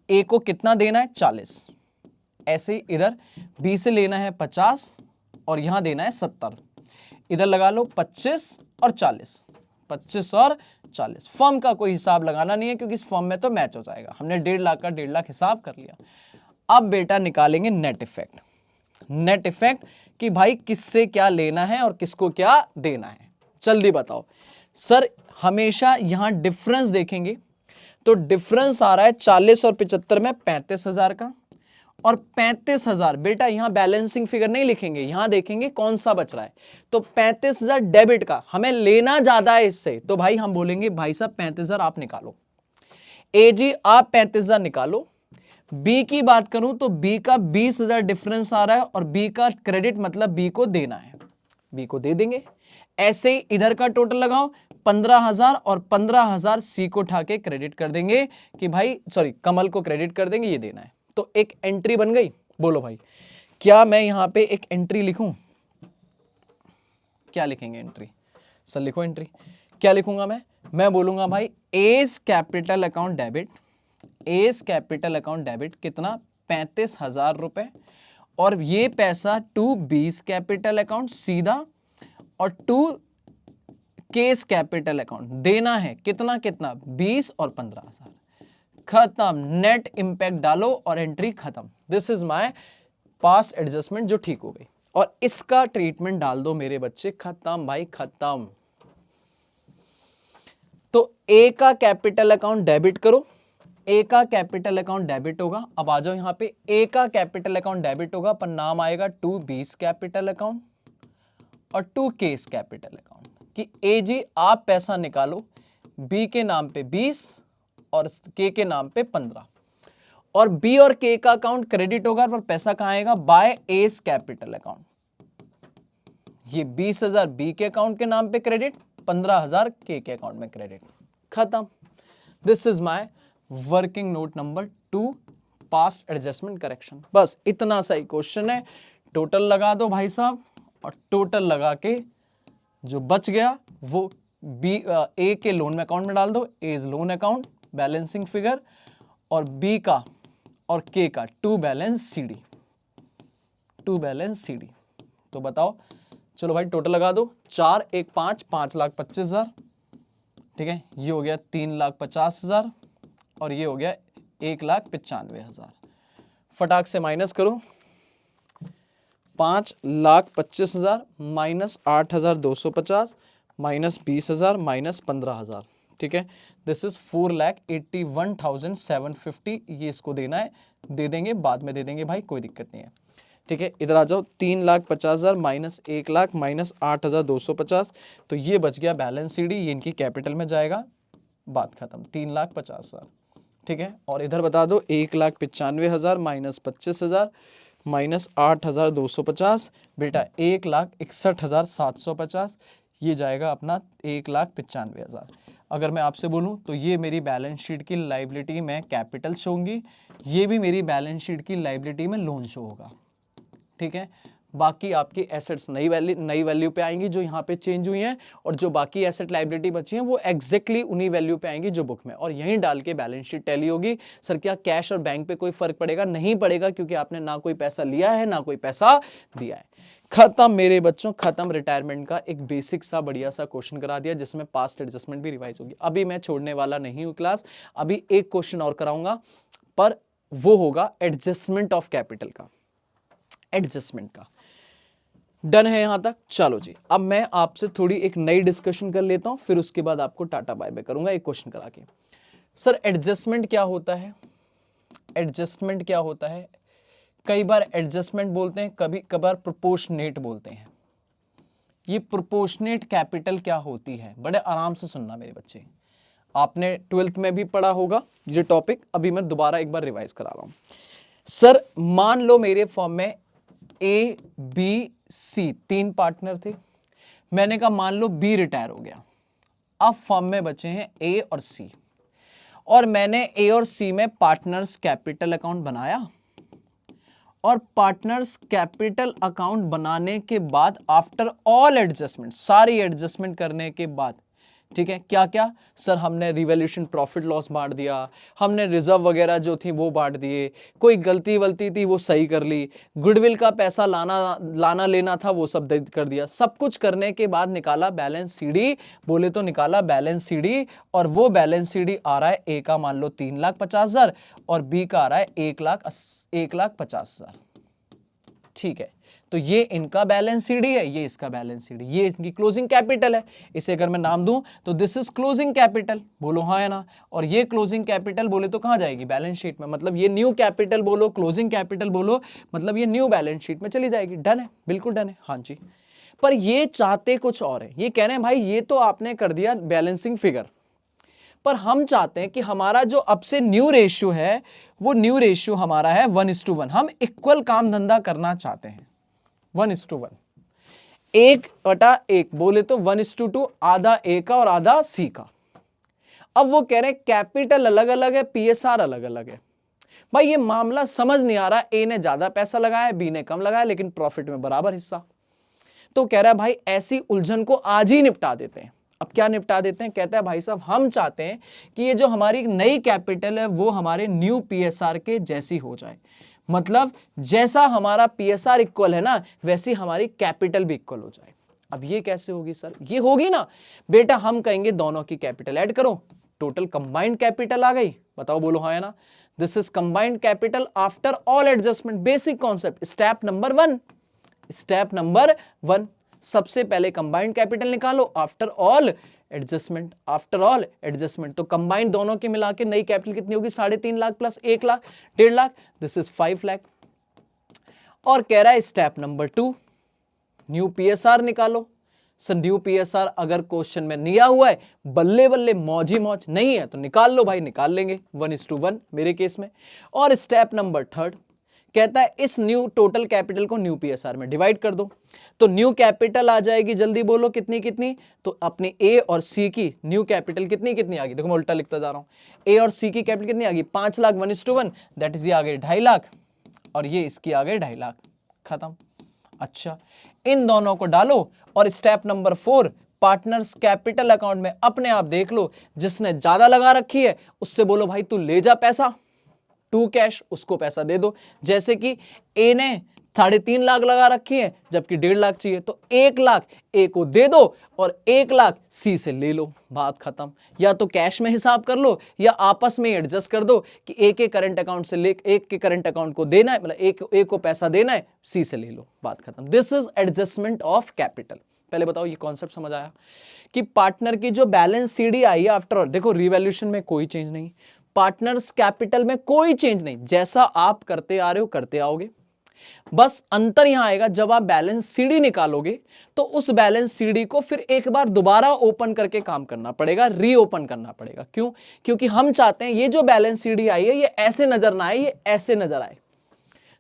[SPEAKER 1] ए को कितना देना है 40, ऐसे ही इधर बी से लेना है 50 और यहां देना है 70, इधर लगा लो 25 और 40, 25 और 40। फर्म का कोई हिसाब लगाना नहीं है क्योंकि इस फर्म में तो मैच हो जाएगा, हमने 1.5 लाख का 1.5 लाख हिसाब कर लिया। अब बेटा निकालेंगे नेट इफेक्ट, नेट इफेक्ट कि भाई किससे क्या लेना है और किसको क्या देना है, जल्दी बताओ सर। हमेशा यहां डिफरेंस देखेंगे तो डिफरेंस आ रहा है 40 और 75 में 35,000 का, और 35,000 बेटा यहां बैलेंसिंग फिगर नहीं लिखेंगे, यहां देखेंगे कौन सा बच रहा है, तो 35,000 डेबिट का, हमें लेना ज्यादा है इससे, तो भाई हम बोलेंगे भाई साहब 35,000 आप निकालो, ए जी आप 35,000 निकालो, बी की बात करूं तो बी का 20,000 डिफरेंस आ रहा है और बी का क्रेडिट मतलब बी को देना है, बी को दे देंगे। ऐसे ही इधर का टोटल लगाओ 15,000 और 15,000 सी को उठा के क्रेडिट कर देंगे कि भाई सॉरी कमल को क्रेडिट कर देंगे, ये देना है। तो एक एंट्री बन गई। बोलो भाई क्या मैं यहां पे एक एंट्री लिखूं? क्या लिखेंगे एंट्री? सर लिखो एंट्री। क्या लिखूंगा मैं बोलूंगा भाई A's capital account debit, A's capital account debit कितना 35,000 रुपए, और ये पैसा टू बीस कैपिटल अकाउंट सीधा और टू केस कैपिटल अकाउंट देना है कितना कितना 20 और 15,000। खत्म, नेट इंपैक्ट डालो और एंट्री खत्म। This is my past adjustment जो ठीक हो गई, और इसका ट्रीटमेंट डाल दो मेरे बच्चे, खत्म भाई खत्म। तो ए का कैपिटल अकाउंट डेबिट करो, ए का कैपिटल अकाउंट डेबिट होगा। अब आ जाओ यहां पे, ए का कैपिटल अकाउंट डेबिट होगा पर नाम आएगा टू बीस कैपिटल अकाउंट और टू केस कैपिटल अकाउंट कि ए जी आप पैसा निकालो, बी के नाम पे 20 और के नाम पे 15, और बी और के का अकाउंट क्रेडिट होगा पर पैसा कहां आएगा? By S capital account. ये 20,000 बी के अकाउंट के नाम पे क्रेडिट, 15,000 के अकाउंट में क्रेडिट, खत्म। This is my working note number 2 past adjustment correction. बस इतना सा ही क्वेश्चन है। टोटल लगा दो भाई साहब, और टोटल लगा के जो बच गया वो बी ए के लोन अकाउंट में डाल दो, A's loan account balancing figure, और बी का और के का to balance CD, to balance CD. तो बताओ, चलो भाई टोटल लगा दो, 4 1 5 5,25,000, ठीक है, ये हो गया 3,50,000 और ये हो गया 1,95,000। फटाक से माइनस करो, 5,25,000 माइनस 8,250 माइनस 20,000 माइनस 15,000, ठीक है, दिस इज 4,81,750। ये इसको देना है, दे देंगे बाद में दे देंगे भाई, कोई दिक्कत नहीं है, ठीक है। इधर आ जाओ, 3,50,000 माइनस 1,00,000 माइनस 8,250, तो ये बच गया बैलेंस सीडी, ये इनकी कैपिटल में जाएगा, बात खत्म, 3,50,000, ठीक है। और इधर बता दो 1,95,000 माइनस 25,000 माइनस 8,250, बेटा 1,61,750, ये जाएगा अपना 1,95,000। अगर मैं आपसे बोलूं तो ये मेरी बैलेंस शीट की लाइबिलिटी में कैपिटल शो होंगी, ये भी मेरी बैलेंस शीट की लाइबिलिटी में लोन शो होगा, ठीक है। बाकी आपकी एसेट्स नई वैल्यू पे आएंगी जो यहाँ पे चेंज हुई हैं, और जो बाकी एसेट लाइबिलिटी बची हैं वो एग्जैक्टली उन्हीं वैल्यू पे आएंगी जो बुक में, और यहीं डाल के बैलेंस शीट टैली होगी। सर क्या कैश और बैंक पे कोई फर्क पड़ेगा? नहीं पड़ेगा, क्योंकि आपने ना कोई पैसा लिया है ना कोई पैसा दिया है। खत्म मेरे बच्चों, खत्म। रिटायरमेंट का एक बेसिक सा बढ़िया सा क्वेश्चन करा दिया जिसमें पास्ट एडजस्टमेंट भी रिवाइज होगी। अभी मैं छोड़ने वाला नहीं हूं क्लास, अभी एक क्वेश्चन और कराऊंगा, पर वो होगा एडजस्टमेंट ऑफ कैपिटल का, एडजस्टमेंट का। डन है यहां तक? चलो जी, अब मैं आपसे थोड़ी एक नई डिस्कशन कर लेता हूं, फिर उसके बाद आपको टाटा बाय बाय करूंगा एक क्वेश्चन करा के। सर एडजस्टमेंट क्या होता है? एडजस्टमेंट क्या होता है? कई बार एडजस्टमेंट बोलते हैं, कभी कभार प्रोपोर्शनेट बोलते हैं। ये प्रोपोर्शनेट कैपिटल क्या होती है? बड़े आराम से सुनना मेरे बच्चे, आपने 12th में भी पढ़ा होगा ये टॉपिक, अभी मैं दोबारा एक बार रिवाइज करा रहा हूं। सर मान लो मेरे फॉर्म में ए बी सी 3 पार्टनर थे, मैंने कहा मान लो बी रिटायर हो गया, अब फॉर्म में बचे हैं ए और सी, और मैंने ए और सी में पार्टनर्स कैपिटल अकाउंट बनाया, और पार्टनर्स कैपिटल अकाउंट बनाने के बाद आफ्टर ऑल एडजस्टमेंट, सारी एडजस्टमेंट करने के बाद, ठीक है, क्या क्या सर? हमने रिवैल्यूएशन प्रॉफिट लॉस बांट दिया, हमने रिजर्व वगैरह जो थी वो बांट दिए, कोई गलती वलती थी वो सही कर ली, गुडविल का पैसा लाना लेना था वो सब कर दिया। सब कुछ करने के बाद निकाला बैलेंस सीडी, बोले तो निकाला बैलेंस सीडी, और वो बैलेंस सीडी आ रहा है ए का मान लो 3,50,000 और बी का आ रहा है 1,50,000, ठीक है। तो ये इनका बैलेंस सीडी है, ये इसका बैलेंस सीडी, ये इनकी क्लोजिंग कैपिटल है। इसे अगर मैं नाम दूं तो दिस इज क्लोजिंग कैपिटल, बोलो हाँ है ना। और ये क्लोजिंग कैपिटल बोले तो कहां जाएगी? बैलेंस शीट में, मतलब ये न्यू कैपिटल बोलो, क्लोजिंग कैपिटल बोलो, मतलब ये न्यू बैलेंस शीट में चली जाएगी। डन है, बिल्कुल डन है, हाँ जी। पर ये चाहते कुछ और है, ये कह रहे हैं भाई ये तो आपने कर दिया बैलेंसिंग फिगर, पर हम चाहते हैं कि हमारा जो अब से न्यू रेशियो है वो न्यू रेशियो हमारा है 1:1। हम इक्वल काम धंधा करना चाहते हैं 1:1, 1/1 बोले तो 1:2, आधा ए का और आधा सी का। अब वो कह रहे हैं कैपिटल अलग अलग है, पीएसआर अलग अलग है। भाई ये मामला समझ नहीं आ रहा, ए ने ज्यादा पैसा लगाया, बी ने कम लगाया, लेकिन प्रॉफिट में बराबर हिस्सा। तो कह रहा है भाई ऐसी उलझन को आज ही निपटा देते हैं। अब क्या निपटा देते हैं? कहता है भाई साहब हम चाहते हैं कि ये जो हमारी नई कैपिटल है वो हमारे न्यू पीएसआर के जैसी हो जाए। मतलब जैसा हमारा पीएसआर इक्वल है ना, वैसी हमारी कैपिटल भी इक्वल हो जाए। अब ये कैसे होगी सर? ये होगी ना बेटा, हम कहेंगे दोनों की कैपिटल ऐड करो, टोटल कंबाइंड कैपिटल आ गई। बताओ बोलो हाँ है ना? This is combined capital after all adjustment. Basic concept, step number 1। Step number 1, सबसे पहले कंबाइंड कैपिटल निकालो after all adjustment. After all adjustment तो कंबाइंड दोनों के मिला के नई कैपिटल कितनी होगी? 3.5 lakh plus 1 lakh, 1.5 lakh, this is 5 lakh. और कह रहा है स्टेप नंबर 2, न्यू पीएसआर निकालो। सर न्यू पीएसआर अगर क्वेश्चन में दिया हुआ है, बल्ले बल्ले, मौजी मौज, नहीं है तो निकाल लो भाई, निकाल लेंगे 1:1 मेरे केस में। और स्टेप नंबर 3 कहता है इस न्यू टोटल कैपिटल को न्यू पीएसआर में डिवाइड कर दो। तो न्यू कैपिटल आ जाएगी, जल्दी बोलो कितनी कितनी? तो अपनी ए और सी की न्यू कैपिटल कितनी कितनी आ गई? देखो मैं उल्टा लिखता जा रहा हूं। ए और सी की कैपिटल कितनी आ गई? 5 लाख 1:1, दैट इज ये आ गई 2.5 लाख, और ये इसकी आ गई 2.5 लाख। खत्म। अच्छा, इन दोनों को डालो और step number 4, partners capital account में अपने आप देख लो, जिसने ज्यादा लगा रखी है उससे बोलो भाई तू ले जा पैसा, टू कैश, उसको पैसा दे दो। जैसे कि ए ने 3.5 लाख लगा रखी है जबकि 1.5 लाख चाहिए, तो 1 लाख ए को दे दो और 1 लाख सी से ले लो, बात खत्म। या तो कैश में हिसाब कर लो या आपस में एडजस्ट कर दो कि ए के करंट अकाउंट से ले, एक के करंट अकाउंट को देना है, मतलब ए को पैसा देना है, सी से ले लो, बात खत्म। This is adjustment of capital. पहले बताओ ये कॉन्सेप्ट समझ आया कि पार्टनर की जो बैलेंस सीडी आई है आफ्टर ऑल, देखो रिवैल्यूएशन में कोई चेंज नहीं, पार्टनर्स कैपिटल में कोई चेंज नहीं, जैसा आप करते आ रहे हो करते आओगे। बस अंतर यहां आएगा जब आप बैलेंस सीडी निकालोगे तो उस बैलेंस सीडी को फिर एक बार दोबारा ओपन करके काम करना पड़ेगा, रीओपन करना पड़ेगा। क्यों? क्योंकि हम चाहते हैं ये जो बैलेंस सीडी आई है ये ऐसे नजर ना आए, ये ऐसे नजर आए।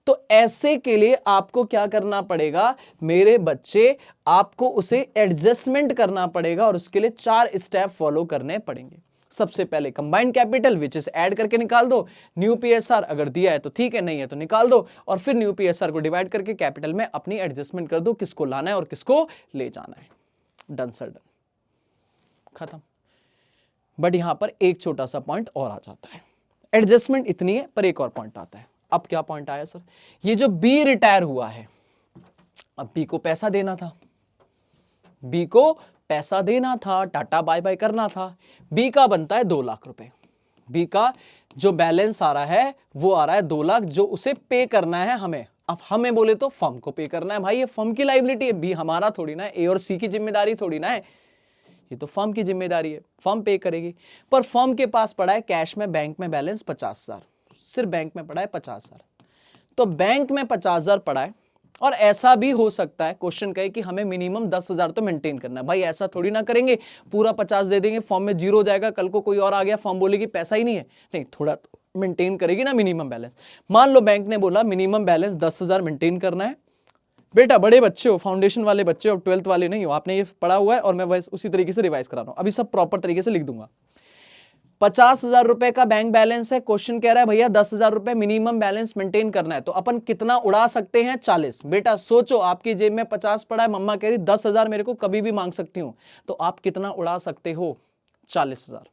[SPEAKER 1] तो ऐसे के लिए आपको क्या करना पड़ेगा मेरे बच्चे? आपको उसे एडजस्टमेंट करना पड़ेगा और उसके लिए 4 स्टेप फॉलो करने पड़ेंगे। सबसे पहले combined capital which is add करके निकाल दो, न्यू पीएसआर अगर दिया है तो ठीक है, नहीं है तो निकाल दो, और फिर न्यू पीएसआर को डिवाइड करके कैपिटल में अपनी एडजस्टमेंट कर दो, किसको लाना है और किसको ले जाना है। डन सर डन, खत्म। बट यहां पर एक छोटा सा पॉइंट और आ जाता है, एडजस्टमेंट इतनी है पर एक और पॉइंट आता है। अब क्या पॉइंट आया सर? ये जो बी रिटायर हुआ है, अब बी को पैसा देना था, बी को पैसा देना था, टाटा बाय बाय करना था। बी का बनता है 2 लाख रुपए, बी का जो बैलेंस आ रहा है वो आ रहा है 2 लाख, जो उसे पे करना है हमें। अब हमें बोले तो फर्म को पे करना है, भाई ये फर्म की लायबिलिटी है, बी हमारा थोड़ी ना है, ए और सी की जिम्मेदारी थोड़ी ना है, ये तो फर्म की जिम्मेदारी है, फर्म पे करेगी। पर फर्म के पास पड़ा है कैश में, बैंक में बैलेंस 50,000, सिर्फ बैंक में पड़ा है 50,000। तो बैंक में 50,000 पड़ा है, और ऐसा भी हो सकता है क्वेश्चन कहे कि हमें मिनिमम 10,000 तो मेंटेन करना है। भाई ऐसा थोड़ी ना करेंगे पूरा 50 दे देंगे, फॉर्म में 0 हो जाएगा, कल को कोई और आ गया फॉर्म बोलेगी पैसा ही नहीं है, नहीं थोड़ा तो मेंटेन करेगी ना मिनिमम बैलेंस। मान लो बैंक ने बोला मिनिमम बैलेंस 10,000 मेंटेन करना है। बेटा बड़े बच्चे हो, फाउंडेशन वाले बच्चे हो, 12th वाले नहीं हो, आपने ये पढ़ा हुआ है और मैं वैसे उसी तरीके से रिवाइज करा रहा हूं, अभी सब प्रॉपर तरीके से लिख दूंगा। 50,000 रुपए का बैंक बैलेंस है, क्वेश्चन कह रहा है भैया 10,000 रुपए मिनिमम बैलेंस मेंटेन करना है, तो अपन कितना उड़ा सकते हैं? 40। बेटा सोचो आपकी जेब में 50 पड़ा है, मम्मा कह रही 10,000 मेरे को कभी भी मांग सकती हूं, तो आप कितना उड़ा सकते हो? 40,000।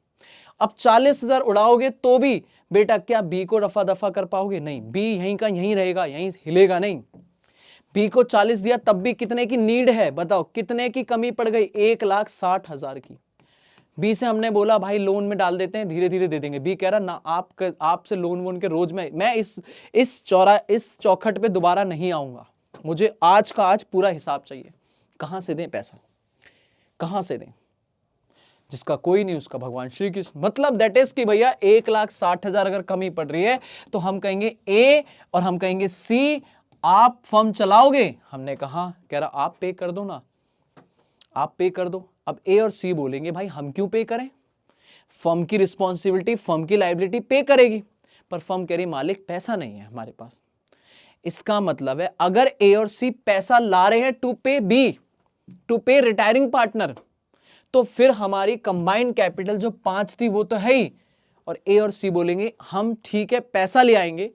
[SPEAKER 1] अब 40,000 उड़ाओगे तो भी बेटा क्या बी को रफा दफा कर पाओगे? नहीं, बी यहीं का यहीं रहेगा, यहीं हिलेगा नहीं। बी को 40 दिया तब भी कितने की नीड है बताओ, कितने की कमी पड़ गई? 1,60,000 की। बी से हमने बोला भाई लोन में डाल देते हैं, धीरे धीरे दे देंगे। बी कह रहा ना, आपसे लोन वोन के रोज मैं इस चौखट पे दोबारा नहीं आऊंगा, मुझे आज का आज पूरा हिसाब चाहिए। कहां से दें पैसा, कहां से दें? जिसका कोई नहीं उसका भगवान श्री कृष्ण। मतलब दैट इज कि भैया 1,60,000 अगर कमी पड़ रही है तो हम कहेंगे ए और हम कहेंगे सी, आप फर्म चलाओगे? हमने कहा, कह रहा आप पे कर दो ना, आप पे कर दो। अब ए और सी बोलेंगे भाई हम क्यों पे करें? फर्म की रिस्पॉन्सिबिलिटी, फर्म की लायबिलिटी पे करेगी, पर फर्म कह रही मालिक पैसा नहीं है हमारे पास। इसका मतलब है अगर ए और सी पैसा ला रहे हैं टू पे बी, टू पे रिटायरिंग पार्टनर, तो फिर हमारी कंबाइंड कैपिटल जो 5 थी वो तो है ही, और ए और सी बोलेंगे हम ठीक है पैसा ले आएंगे,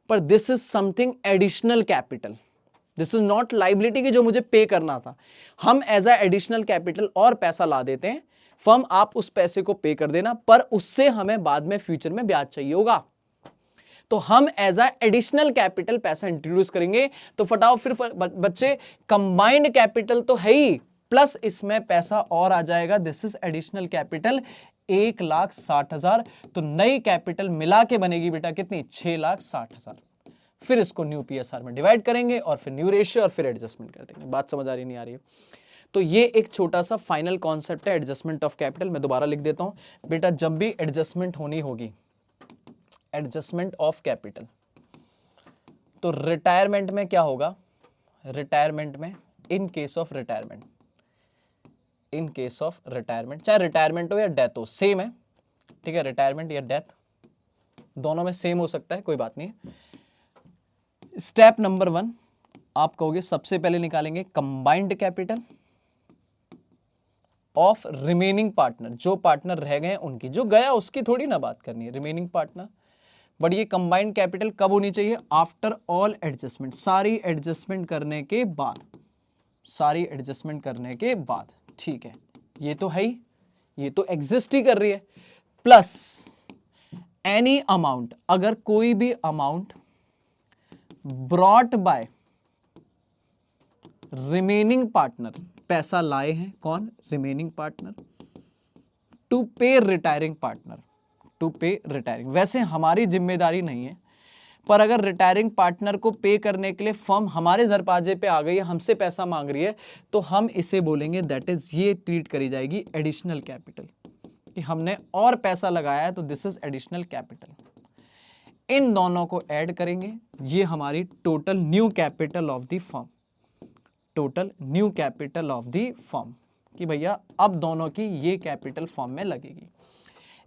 [SPEAKER 1] पर this is something additional capital, this is not liability की जो मुझे पे करना था, हम एज अ एडिशनल कैपिटल और पैसा ला देते हैं, फर्म आप उस पैसे को पे कर देना, पर उससे हमें बाद में फ्यूचर में ब्याज चाहिए होगा, तो हम एज अ एडिशनल कैपिटल पैसा इंट्रोड्यूस करेंगे। तो फटाओ फिर बच्चे, कंबाइंड कैपिटल तो है ही, प्लस इसमें पैसा और आ जाएगा, दिस इज एडिशनल कैपिटल 1,60,000, तो नई कैपिटल मिला के बनेगी बेटा कितनी, 6,60,000। फिर इसको न्यू पीएसआर में डिवाइड करेंगे और फिर न्यू रेशियो और फिर एडजस्टमेंट कर देंगे। बात समझ आ रही नहीं आ रही है? तो ये एक छोटा सा फाइनल कॉन्सेप्ट है एडजस्टमेंट ऑफ कैपिटल। मैं दोबारा लिख देता हूं बेटा, जब भी एडजस्टमेंट होनी होगी, एडजस्टमेंट ऑफ कैपिटल, तो रिटायरमेंट में क्या होगा, रिटायरमेंट में in case of retirement, in case of retirement, चाहे रिटायरमेंट हो या डेथ हो सेम है, ठीक है, रिटायरमेंट या डेथ दोनों में सेम हो सकता है, कोई बात नहीं है। स्टेप नंबर 1 आप कहोगे सबसे पहले निकालेंगे combined capital of remaining partner, जो पार्टनर रह गए उनकी, जो गया उसकी थोड़ी ना बात करनी है, रिमेनिंग पार्टनर। बट ये कंबाइंड कैपिटल कब होनी चाहिए, आफ्टर ऑल एडजस्टमेंट, सारी एडजस्टमेंट करने के बाद, सारी एडजस्टमेंट करने के बाद, ठीक है, ये तो है ही, ये तो एग्जिस्ट ही कर रही है, प्लस एनी अमाउंट, अगर कोई भी amount brought bye remaining partner, पैसा लाए हैं कौन, रिमेनिंग पार्टनर, टू पे रिटायरिंग पार्टनर, टू पे रिटायरिंग, वैसे हमारी जिम्मेदारी नहीं है, पर अगर रिटायरिंग पार्टनर को पे करने के लिए फर्म हमारे दरवाजे पे आ गई है, हमसे पैसा मांग रही है, तो हम इसे बोलेंगे दैट इज, ये ट्रीट करी जाएगी एडिशनल कैपिटल, कि हमने और पैसा लगाया है, तो दिस इज एडिशनल कैपिटल। इन दोनों को ऐड करेंगे, ये हमारी total new capital of the firm, total new capital of the firm, कि भैया अब दोनों की ये कैपिटल फर्म में लगेगी।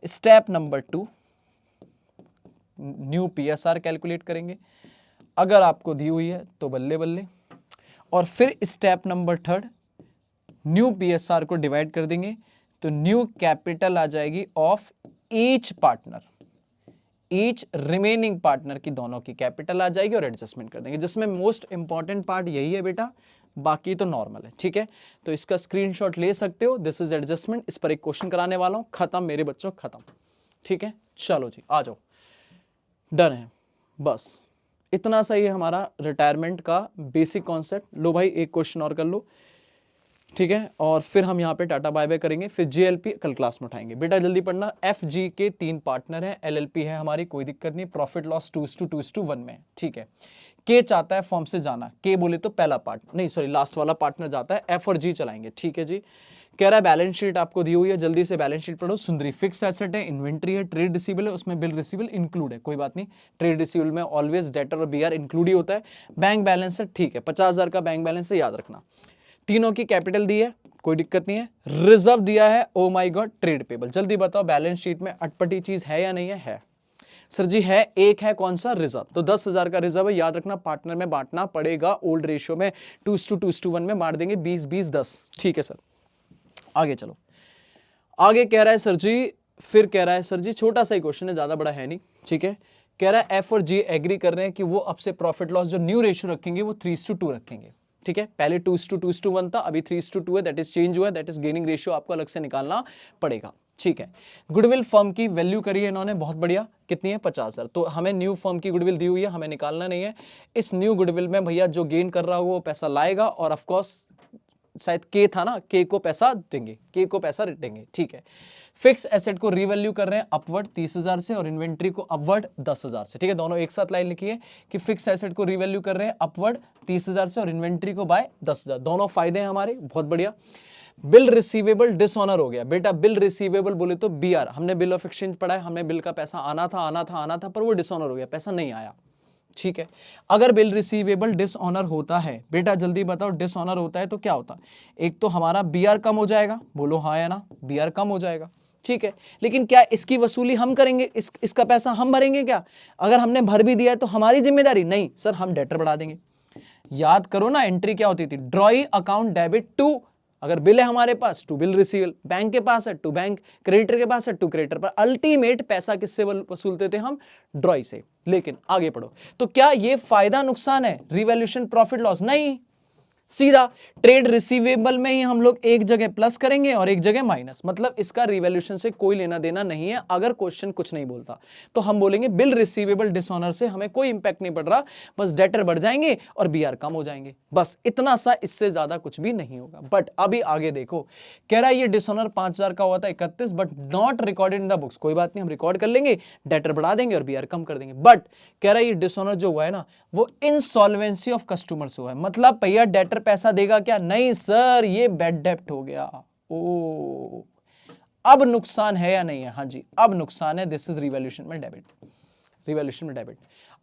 [SPEAKER 1] Step number 2 new PSR calculate करेंगे, अगर आपको दी हुई है तो बल्ले बल्ले, और फिर स्टेप नंबर 3 न्यू पीएसआर को डिवाइड कर देंगे, तो न्यू कैपिटल आ जाएगी of each partner, each remaining partner की दोनों की कैपिटल आ जाएगी और एडजस्टमेंट कर देंगे, जिसमें मोस्ट इंपॉर्टेंट पार्ट यही है बेटा, बाकी तो नॉर्मल है, ठीक है। तो इसका स्क्रीनशॉट ले सकते हो, दिस इज एडजस्टमेंट, इस पर एक क्वेश्चन कराने वाला हूं, खत्म मेरे बच्चों, खत्म, ठीक है। चलो जी आ जाओ, डन है, बस इतना सा ही है हमारा रिटायरमेंट का बेसिक कॉन्सेप्ट। लो भाई एक क्वेश्चन और कर लो, ठीक है, और फिर हम यहाँ पे टाटा बाय बाय करेंगे, फिर जेएलपी कल क्लास में उठाएंगे। बेटा जल्दी पढ़ना, एफजी के 3 पार्टनर हैं, एलएलपी है हमारी, कोई दिक्कत नहीं, प्रॉफिट लॉस 2:2:1 में, ठीक है। के चाहता है फॉर्म से जाना, के बोले तो पहला पार्ट नहीं, सॉरी लास्ट वाला पार्टनर जाता है, एफ और जी चलाएंगे, ठीक है जी। कह रहा है बैलेंस शीट आपको दी हुई है, जल्दी से बैलेंस शीट पढ़ो। सुंदरी फिक्स एसेट है, इन्वेंट्री है, ट्रेड रिसीवेबल है, उसमें बिल रिसीवेबल इंक्लूड है, कोई बात नहीं, ट्रेड रिसीवेबल में ऑलवेज डेटर और बीआर इंक्लूड ही होता है। बैंक बैलेंस है, ठीक है, 50,000 का बैंक बैलेंस है, याद रखना। तीनों की कैपिटल दी है, कोई दिक्कत नहीं है। रिजर्व दिया है, oh my God, trade payable. जल्दी बताओ बैलेंस शीट में अटपटी चीज है या नहीं है? है सर जी है, एक है कौन सा, रिजर्व। तो 10,000 का रिजर्व है, याद रखना पार्टनर में बांटना पड़ेगा, ओल्ड रेशियो में 2:2:1 में बांट देंगे, 20-20-10, ठीक है सर। आगे चलो, आगे कह रहा है सर जी, फिर कह रहा है सर जी, छोटा सा ही क्वेश्चन है, ज्यादा बड़ा है नहीं, ठीक है। कह रहा है एफ और जी एग्री कर रहे हैं कि वो अब से प्रॉफिट लॉस जो न्यू रेशियो रखेंगे वो 3:2 रखेंगे, ठीक है। पहले 2:2:1 था, अभी 3:2 है, दैट इज चेंज हुआ है, दैट इज गेनिंग रेशियो आपको अलग से निकालना पड़ेगा, ठीक है। गुडविल फर्म की वैल्यू करी है इन्होंने, बहुत बढ़िया, कितनी है, 50,000। तो हमें न्यू फर्म की गुडविल दी हुई है, हमें निकालना नहीं है। इस न्यू गुडविल में भैया जो गेन कर रहा हो वो पैसा लाएगा, और ऑफकोर्स शायद के था ना, के को पैसा देंगे, के को पैसा देंगे, ठीक है। फिक्स एसेट को रीवैल्यू कर रहे हैं अपवर्ड 30,000 से, और इन्वेंट्री को अपवर्ड 10,000 से, ठीक है। दोनों एक साथ लाइन लिखी है कि फिक्स एसेट को रीवैल्यू कर रहे हैं अपवर्ड 30,000 से और इन्वेंट्री को बाय 10,000, दोनों फायदे हैं हमारे, बहुत बढ़िया। बिल रिसीवेबल डिसऑनर हो गया बेटा, बिल रिसीवेबल बोले तो बीआर, हमने बिल ऑफ एक्सचेंज पढ़ा है, हमें बिल का पैसा आना था, पर वो डिसऑनर हो गया, पैसा नहीं आया, ठीक है। अगर बिल रिसीवेबल डिसऑनर होता है, बेटा जल्दी बताओ डिसऑनर होता है तो क्या होता है, एक तो हमारा बीआर कम हो जाएगा, बोलो हाँ या ना, बीआर कम हो जाएगा, ठीक है, लेकिन क्या इसकी वसूली हम करेंगे, इसका पैसा हम भरेंगे क्या? अगर हमने भर भी दिया है तो हमारी जिम्मेदारी नहीं सर, हम डेटर बढ़ा देंगे। याद करो ना, एंट्री क्या होती थी, ड्रॉई अकाउंट डेबिट टू, अगर बिल है हमारे पास टू बिल रिसीवेबल, बैंक के पास है टू बैंक, क्रेडिटर के पास है टू क्रेडिटर, पर अल्टीमेट पैसा किससे वसूलते थे हम? ड्रॉई से। लेकिन आगे पढ़ो, तो क्या ये फायदा नुकसान है रिवैल्यूएशन प्रॉफिट लॉस? नहीं, सीधा ट्रेड रिसीवेबल में ही हम लोग एक जगह प्लस करेंगे और एक जगह माइनस, मतलब इसका रिवैल्यूएशन से कोई लेना देना नहीं है। अगर क्वेश्चन कुछ नहीं बोलता तो हम बोलेंगे बिल रिसीवेबल डिसऑनर से हमें कोई इंपैक्ट नहीं पड़ रहा, बस डेटर बढ़ जाएंगे और बीआर कम हो जाएंगे, बस इतना सा, इससे ज्यादा कुछ भी नहीं होगा। बट अभी आगे देखो, कह रहा है ये डिसऑनर 5000 का हुआ था 31, but not recorded in the books. कोई बात नहीं, हम रिकॉर्ड कर लेंगे, डेटर बढ़ा देंगे और बीआर कम कर देंगे। बट कह रहा है ये डिसऑनर जो हुआ है ना, वो इंसॉल्वेंसी ऑफ कस्टमर से हुआ है, मतलब भैया डेटर पैसा देगा क्या? नहीं सर, ये बैड डेप्ट हो गया। ओ, अब नुकसान है या नहीं है? हाँ जी, अब नुकसान है। दिस इज रिवैल्यूएशन में डेबिट, रिवैल्यूएशन में डेबिट।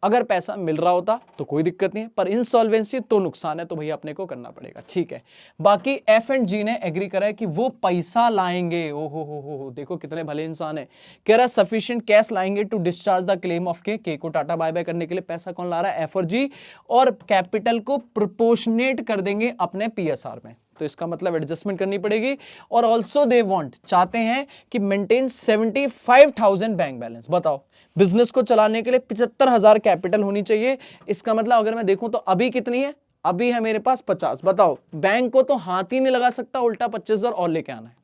[SPEAKER 1] अगर पैसा मिल रहा होता तो कोई दिक्कत नहीं है, पर इंसॉल्वेंसी तो नुकसान है, तो भैया अपने को करना पड़ेगा। ठीक है, बाकी एफ एंड जी ने एग्री करा है कि वो पैसा लाएंगे। ओ हो, देखो कितने भले इंसान है। कह रहा है सफिशिएंट कैश लाएंगे to discharge the claim of K को टाटा बाय बाय करने के लिए पैसा कौन ला रहा है? एफ और जी, और कैपिटल को प्रोपोर्शनेट कर देंगे अपने पीएसआर में, तो इसका मतलब एडजस्टमेंट करनी पड़ेगी। और ऑल्सो दे वांट, चाहते हैं कि मेंटेन 75,000 बैंक बैलेंस। बताओ, बिजनेस को चलाने के लिए 75,000 कैपिटल होनी चाहिए। इसका मतलब अगर मैं देखूं तो अभी कितनी है? अभी है मेरे पास 50। बताओ, बैंक को तो हाथ ही नहीं लगा सकता, उल्टा 25,000 और लेके आना है।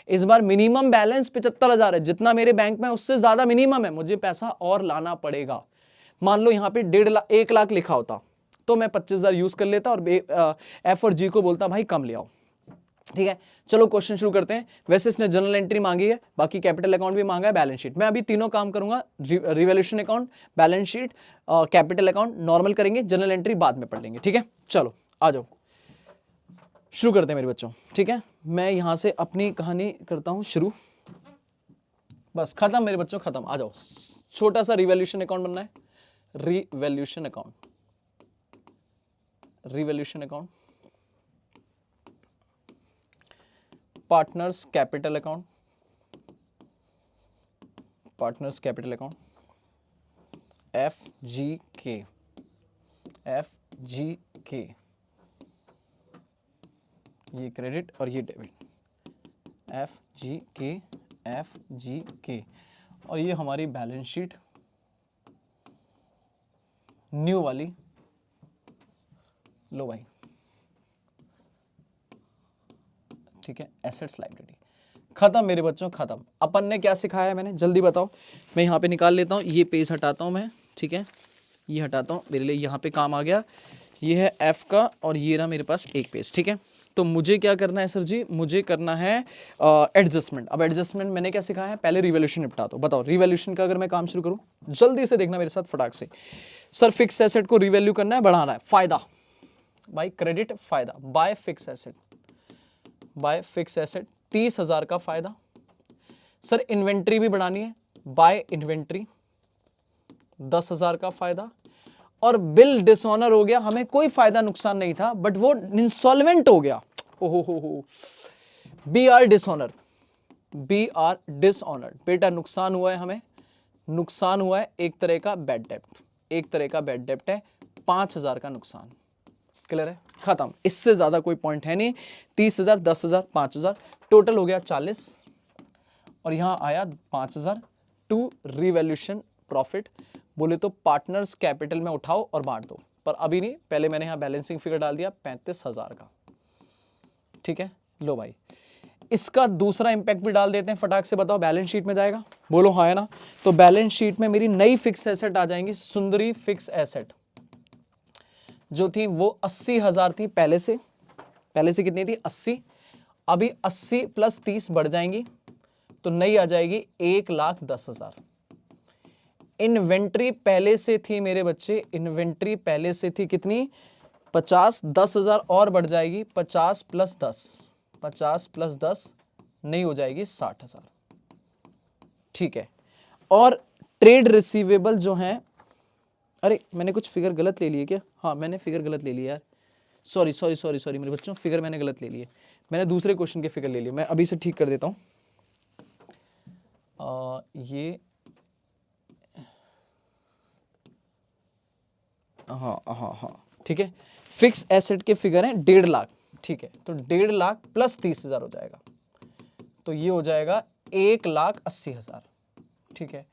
[SPEAKER 1] इस बार मिनिमम बैलेंस 75,000 है, जितना मेरे बैंक में उससे ज्यादा मिनिमम है, मुझे पैसा और लाना पड़ेगा। मान लो यहाँ पे 1.5 लाख लिखा होता तो मैं 25,000 यूज कर लेता और एफ और जी को बोलता भाई कम ले आओ। ठीक है, चलो क्वेश्चन शुरू करते हैं। वैसे इसने जनरल एंट्री मांगी है, बाकी कैपिटल अकाउंट भी मांगा है, बैलेंस शीट। मैं अभी तीनों काम करूंगा, revaluation account, balance sheet, capital account normal करेंगे, जनरल एंट्री बाद में पढ़ लेंगे। ठीक है, चलो आ जाओ, शुरू करते हैं मेरे बच्चों। ठीक है, मैं यहां से अपनी कहानी करता हूं शुरू। बस खत्म मेरे बच्चों, खत्म। आ जाओ, छोटा सा रिवैल्यूएशन अकाउंट बनना है। Revaluation account, revaluation account, partners capital account, partners capital account, F G के, एफ जी के, ये क्रेडिट और ये डेबिट, एफ जी के, एफ जी के, और ये हमारी बैलेंस शीट न्यू वाली। लो भाई, ठीक है, एसेट्स लाइब्रेरी। खत्म मेरे बच्चों, खत्म। अपन ने क्या सिखाया है मैंने, जल्दी बताओ। मैं यहाँ पे निकाल लेता हूँ, ये पेज हटाता हूँ मैं। ठीक है, ये हटाता हूँ, मेरे लिए यहाँ पे काम आ गया। ये है एफ का और ये रहा मेरे पास एक पेज। ठीक है, तो मुझे क्या करना है सर जी? मुझे करना है एडजस्टमेंट। अब एडजस्टमेंट मैंने क्या सिखाया है? पहले रिवैल्यूएशन निपटा दो। बताओ, रिवैल्यूएशन का अगर मैं काम शुरू करूँ, जल्दी से देखना मेरे साथ फटाक से। सर फिक्स एसेट को रिवैल्यू करना है, बढ़ाना है। फायदा बाय क्रेडिट, फायदा by fix asset, by fix asset 30,000 का फायदा। सर इन्वेंट्री भी बढ़ानी है, बाय इन्वेंट्री 10,000 का फायदा। और बिल डिसऑनर हो गया, हमें कोई फायदा नुकसान नहीं था, बट वो इंसॉल्वेंट हो गया। ओहो, B R dishonour, B R dishonour. बेटा नुकसान हुआ है, हमें नुकसान हुआ है, एक तरह का बैड डेप्ट, एक तरह का बैड डेप्ट है, 5,000 का नुकसान। क्लियर है, खत्म। इससे ज्यादा कोई पॉइंट है नहीं। 30,000, 10,000, 5,000, टोटल हो गया 40, और यहां आया 5,000 टू रिवैल्यूएशन प्रॉफिट। बोले तो पार्टनर्स कैपिटल में उठाओ और बांट दो, पर अभी नहीं, पहले मैंने यहां बैलेंसिंग फिगर डाल दिया 35,000 का। ठीक है, लो भाई, इसका दूसरा इंपैक्ट भी डाल देते हैं, फटाक से बताओ। बैलेंस शीट में जाएगा, बोलो हाँ है ना? तो बैलेंस शीट में मेरी नई फिक्स एसेट आ जाएंगी, सुंदरी फिक्स एसेट जो थी वो 80,000 थी पहले से कितनी थी? 80। अभी 80 प्लस 30 बढ़ जाएंगी, तो नई आ जाएगी 1,10,000। इन्वेंट्री पहले से थी मेरे बच्चे, इन्वेंट्री पहले से थी कितनी? 50, 10,000 और बढ़ जाएगी, 50 प्लस 10, 50 प्लस 10 नहीं हो जाएगी 60,000। ठीक है, और ट्रेड रिसीवेबल जो है, अरे मैंने कुछ फिगर गलत ले लिए क्या? हाँ मैंने फिगर गलत ले लिया यार, सॉरी मेरे बच्चों, फिगर मैंने गलत ले लिए, मैंने दूसरे क्वेश्चन के फिगर ले लिए, मैं अभी से ठीक कर देता हूँ। ये हाँ ठीक है, फिक्स एसेट के फिगर हैं 1.5 लाख, ठीक है, तो 1.5 लाख प्लस 30,000 हो जाएगा, तो ये हो जाएगा 1,80,000, ठीक है।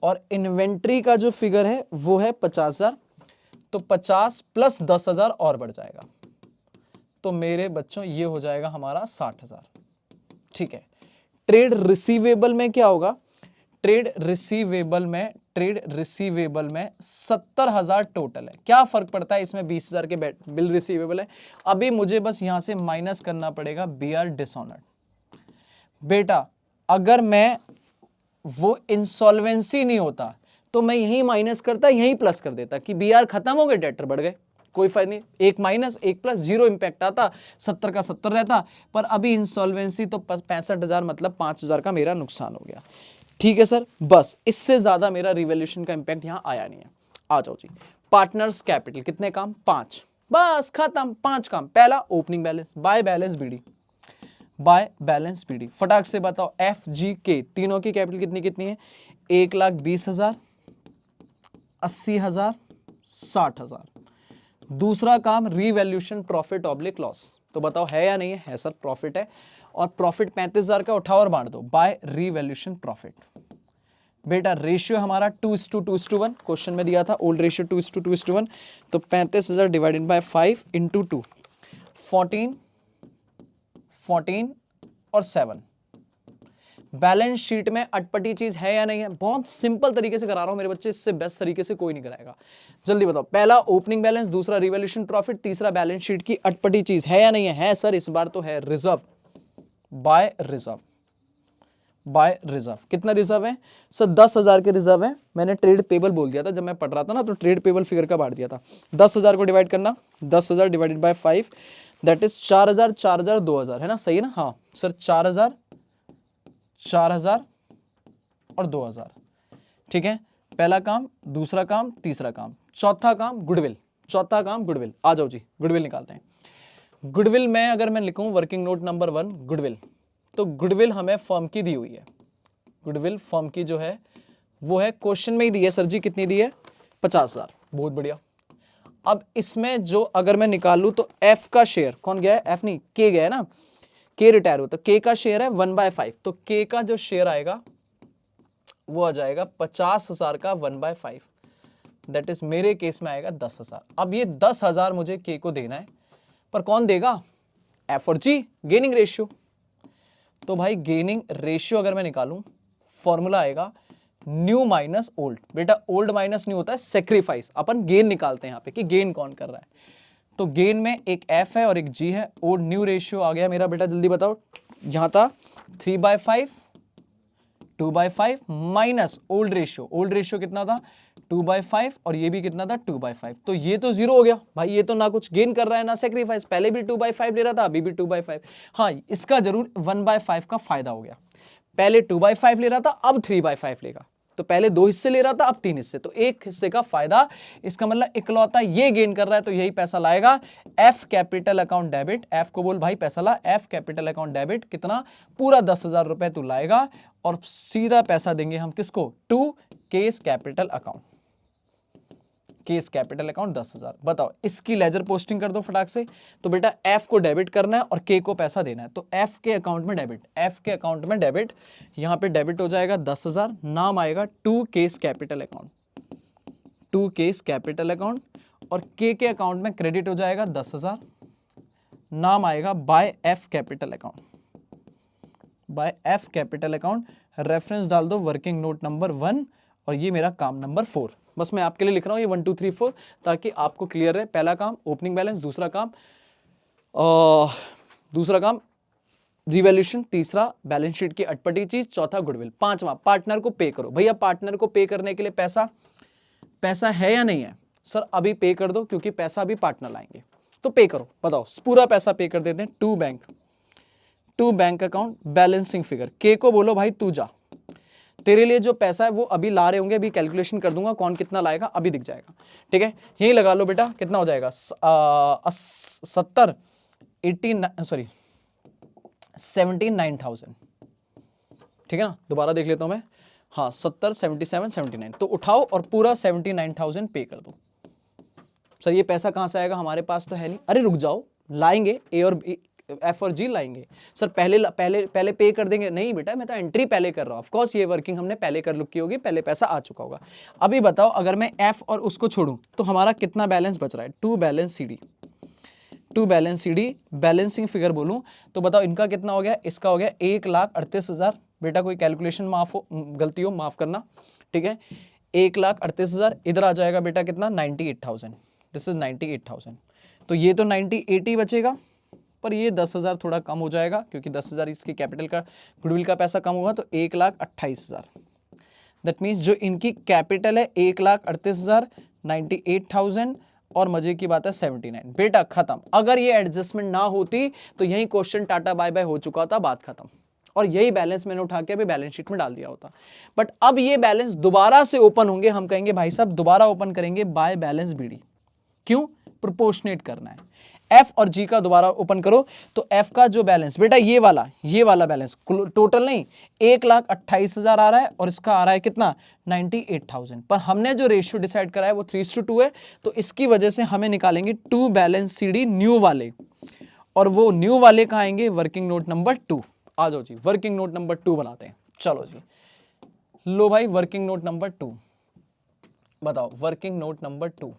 [SPEAKER 1] और इन्वेंट्री का जो फिगर है वो है 50,000, तो 50 प्लस 10,000 और बढ़ जाएगा, तो मेरे बच्चों ये हो जाएगा हमारा 60,000, ठीक है। ट्रेड रिसीवेबल में क्या होगा, ट्रेड रिसीवेबल में 70,000 टोटल है। क्या फर्क पड़ता है इसमें, 20,000 के बिल रिसीवेबल है, अभी मुझे बस यहां से माइनस करना पड़ेगा BR डिसऑनर्ड। बेटा अगर मैं वो इंसॉल्वेंसी नहीं होता तो मैं यही माइनस करता, यही प्लस कर देता कि BR खत्म हो गए, डेटर बढ़ गए, कोई फायदा नहीं, एक माइनस एक प्लस, जीरो इंपैक्ट आता, 70 का 70 रहता। पर अभी इंसॉल्वेंसी तो 65,000, मतलब 5,000 का मेरा नुकसान हो गया, ठीक है सर। बस इससे ज्यादा मेरा रिवॉल्यूशन का इंपैक्ट यहां आया नहीं है। आ जाओ जी, पार्टनर्स कैपिटल कितने काम, 5, बस खत्म, 5 काम। पहला opening balance by balance BD, by balance BD, फटाक से बताओ FGK तीनों की कैपिटल कितनी कितनी है, 1,20,000, 80,000, 60,000। दूसरा काम रीवैल्यूएशन प्रॉफिट ऑब्लिक लॉस, तो बताओ है या नहीं है, सर प्रॉफिट है, और प्रॉफिट 35,000 का उठाओ और बांट दो बाय रीवैल्यूएशन प्रॉफिट। बेटा रेशियो हमारा 2:2:1 क्वेश्चन में दिया था, ओल्ड रेशियो 2:2:1, तो 35,000 डिवाइडेड बाय 5 इंटू 2, 14 और 7। बैलेंस शीट में अटपटी चीज है या नहीं है, बहुत सिंपल तरीके से करा रहा हूं मेरे बच्चे, इससे बेस्ट तरीके से कोई नहीं कराएगा। जल्दी बताओ, पहला ओपनिंग बैलेंस, दूसरा रिवॉल्यूशन प्रॉफिट, तीसरा बैलेंस शीट की अटपटी चीज है या नहीं है सर, इस बार तो है, reserve by reserve, by reserve. कितना रिजर्व है सर, 10,000 के रिजर्व है, मैंने ट्रेड पेबल बोल दिया था जब मैं पढ़ रहा था ना, तो ट्रेड पेबल फिगर का बांट दिया था। 10,000 को डिवाइड करना, 10,000 डिवाइडेड बाय 5, दैट इज 4,000, 4,000, 2,000, है ना, सही है ना, हाँ सर 4,000, 4,000 और 2,000, ठीक है। पहला काम, दूसरा काम, तीसरा काम, चौथा काम गुडविल, चौथा काम गुडविल। आ जाओ जी, गुडविल निकालते हैं। गुडविल में अगर मैं लिखूं वर्किंग नोट नंबर 1 गुडविल, तो गुडविल हमें फर्म की दी हुई है, गुडविल फर्म की जो है वो है, क्वेश्चन में ही दी है सर जी, कितनी दी है, 50,000, बहुत बढ़िया। अब इसमें जो अगर मैं निकालूं तो एफ का शेयर कौन गया है, एफ नहीं के गया है ना, के रिटायर हो, तो के का शेयर है 1/5, तो के का जो शेयर आएगा वो आ जाएगा 50,000 का 1/5, दैट इज मेरे केस में आएगा 10,000। अब ये 10,000 मुझे के को देना है, पर कौन देगा, एफ और जी, गेनिंग रेशियो। तो भाई गेनिंग रेशियो अगर मैं निकालूं, फॉर्मूला आएगा न्यू माइनस ओल्ड। बेटा ओल्ड माइनस न्यू होता है सेक्रीफाइस, अपन गेन निकालते हैं यहाँ पे कि गेन कौन कर रहा है, तो गेन में एक एफ है और एक जी है, ओल्ड न्यू रेशियो आ गया मेरा, बेटा जल्दी बताओ, यहां था 3/5, 2/5 माइनस ओल्ड रेशियो कितना था 2/5, और ये भी कितना था 2/5, तो ये तो जीरो हो गया भाई, ये तो ना कुछ गेन कर रहा है ना सेक्रीफाइस, पहले भी 2/5 ले रहा था, अभी भी 2/5। हाँ इसका जरूर 1/5 का फायदा हो गया, पहले 2/5 ले रहा था अब 3/5 लेगा, तो पहले 2 हिस्से ले रहा था अब 3 हिस्से, तो एक हिस्से का फायदा, इसका मतलब इकलौता ये गेन कर रहा है, तो यही पैसा लाएगा। F capital account debit, F को बोल भाई पैसा ला, एफ कैपिटल अकाउंट डेबिट कितना, पूरा 10,000 रुपए तू लाएगा, और सीधा पैसा देंगे हम किसको, to K's capital account, K's capital account 10,000। बताओ इसकी लेजर पोस्टिंग कर दो फटाक से, तो बेटा एफ को डेबिट करना है और के को पैसा देना है, तो एफ के अकाउंट में डेबिट, एफ के अकाउंट में डेबिट, यहां पे डेबिट हो जाएगा 10,000, नाम आएगा to K's capital account, to K's capital account, और के अकाउंट में क्रेडिट हो जाएगा 10,000, नाम आएगा by F capital account, by F capital account, reference डाल दो वर्किंग नोट नंबर 1, और ये मेरा काम नंबर 4, बस मैं आपके लिए लिख रहा हूं ये 1 2 3 4 ताकि आपको क्लियर रहे। पहला काम ओपनिंग बैलेंस, दूसरा काम रिवैल्यूएशन, तीसरा बैलेंस शीट की अटपटी चीज, चौथा गुडविल, पांचवा पार्टनर को पे करो। भैया पार्टनर को पे करने के लिए पैसा है या नहीं है, सर अभी पे कर दो क्योंकि पैसा अभी पार्टनर लाएंगे, तो पे करो, बताओ पूरा पैसा पे कर देते हैं, to bank account balancing figure, K को बोलो भाई तू जा, तेरे लिए जो पैसा है वो अभी ला रहे होंगे, अभी कैलकुलेशन कर दूंगा कौन कितना लाएगा, अभी दिख जाएगा, ठीक है। यही लगा लो बेटा, कितना हो जाएगा 79,000, ठीक है ना, दोबारा देख लेता हूं मैं। हाँ 70, 77, 79, तो उठाओ और पूरा 79,000 पे कर दो। सर ये पैसा कहां से आएगा, हमारे पास तो है नहीं। अरे रुक जाओ, लाएंगे, ए और बी, एफ और जी लाएंगे। सर पहले पे कर देंगे, नहीं बेटा मैं तो एंट्री पहले कर रहा हूं। ऑफ कोर्स ये वर्किंग हमने पहले कर लुकी होगी, पहले पैसा आ चुका होगा। अभी बताओ अगर मैं एफ और उसको छोड़ूं तो हमारा कितना बैलेंस बच रहा है, to balance C D, to balance C D, balancing figure बोलूं तो बताओ इनका कितना हो गया, इसका हो गया 1,38,000। बेटा कोई कैलकुलेशन माफ हो, गलती हो माफ करना, ठीक है। 1,38,000 इधर आ जाएगा बेटा कितना, 98,000, दिस इज 98,000। तो ये तो 90-80 बचेगा, पर ये 10,000 थोड़ा कम हो जाएगा क्योंकि 10,000 इसकी कैपिटल का, गुडविल का पैसा कम होगा, तो 1,28,000। दैट मीन्स जो इनकी कैपिटल है 1,38,000, 98,000 और मजे की बात है 79। बेटा खत्म। अगर ये एडजस्टमेंट ना होती तो यही क्वेश्चन टाटा बाय बाय हो चुका था, बात खत्म। और यही बैलेंस मैंने उठा के अभी बैलेंस शीट में डाल दिया होता। बट अब ये बैलेंस दोबारा से ओपन होंगे, हम कहेंगे भाई साहब दोबारा ओपन करेंगे बाय बैलेंस बीडी। क्यों, प्रोपोर्शनेट करना है। एफ और जी का दोबारा ओपन करो तो एफ का जो बैलेंस बेटा ये वाला बैलेंस टोटल नहीं, 1,28,000 आ रहा है और इसका आ रहा है कितना, 98,000। पर हमने जो रेशियो डिसाइड करा है वो 3:2 है, तो इसकी वजह से हमें निकालेंगे टू बैलेंस सीडी न्यू वाले, और वो न्यू वाले कहाँ आएंगे, वर्किंग नोट नंबर 2। आ जाओ जी, वर्किंग नोट नंबर 2 बनाते हैं। चलो जी, लो भाई वर्किंग नोट नंबर 2 बताओ। वर्किंग नोट नंबर 2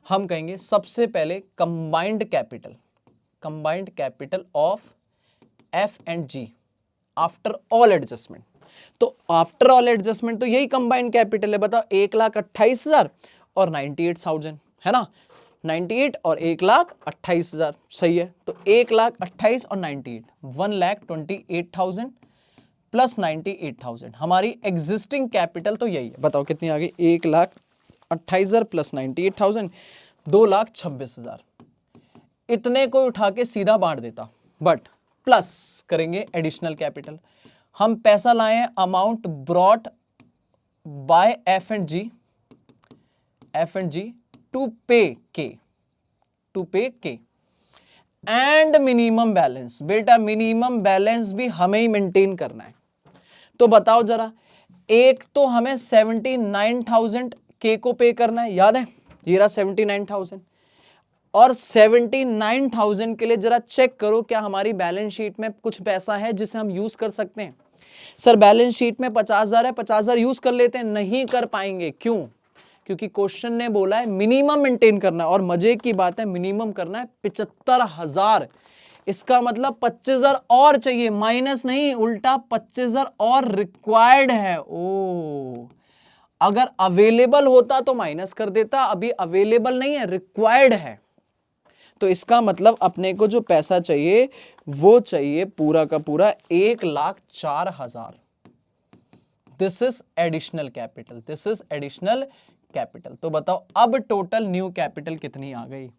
[SPEAKER 1] हम कहेंगे सबसे पहले combined capital of F and G after all adjustment. तो आफ्टर ऑल एडजस्टमेंट तो यही कंबाइंड कैपिटल है। बताओ 1,28,000 और 98,000 है ना, 98 और 1,28,000 सही है। तो 1,28,000 और 98, 1,28,000 प्लस 98,000 हमारी एग्जिस्टिंग कैपिटल तो यही है। बताओ कितनी आ गई, 1,28,000 प्लस 98,000, 2,26,000। इतने को उठा के सीधा बांट देता, बट प्लस करेंगे एडिशनल कैपिटल। हम पैसा लाए हैं amount brought by F and G to pay K and minimum balance. बेटा मिनिमम बैलेंस भी हमें ही मेंटेन करना है। तो बताओ जरा, एक तो हमें 79,000 के को पे करना है, याद है ये रहा 79,000, और 79,000 के लिए जरा चेक करो क्या हमारी बैलेंस शीट में कुछ पैसा है जिसे हम यूज कर सकते हैं। सर बैलेंस शीट में 50,000 है, 50,000 यूज कर लेते हैं, नहीं कर पाएंगे। क्यों, क्योंकि क्वेश्चन ने बोला है मिनिमम मेंटेन करना है, और मजे की बात है मिनिमम करना है 75,000। इसका मतलब 25,000 और चाहिए, माइनस नहीं उल्टा 25,000 और रिक्वायर्ड है। ओ, अगर अवेलेबल होता तो माइनस कर देता, अभी अवेलेबल नहीं है, रिक्वायर्ड है। तो इसका मतलब अपने को जो पैसा चाहिए वो चाहिए पूरा का पूरा 1,04,000। This is additional capital. तो बताओ अब टोटल न्यू कैपिटल कितनी आ गई,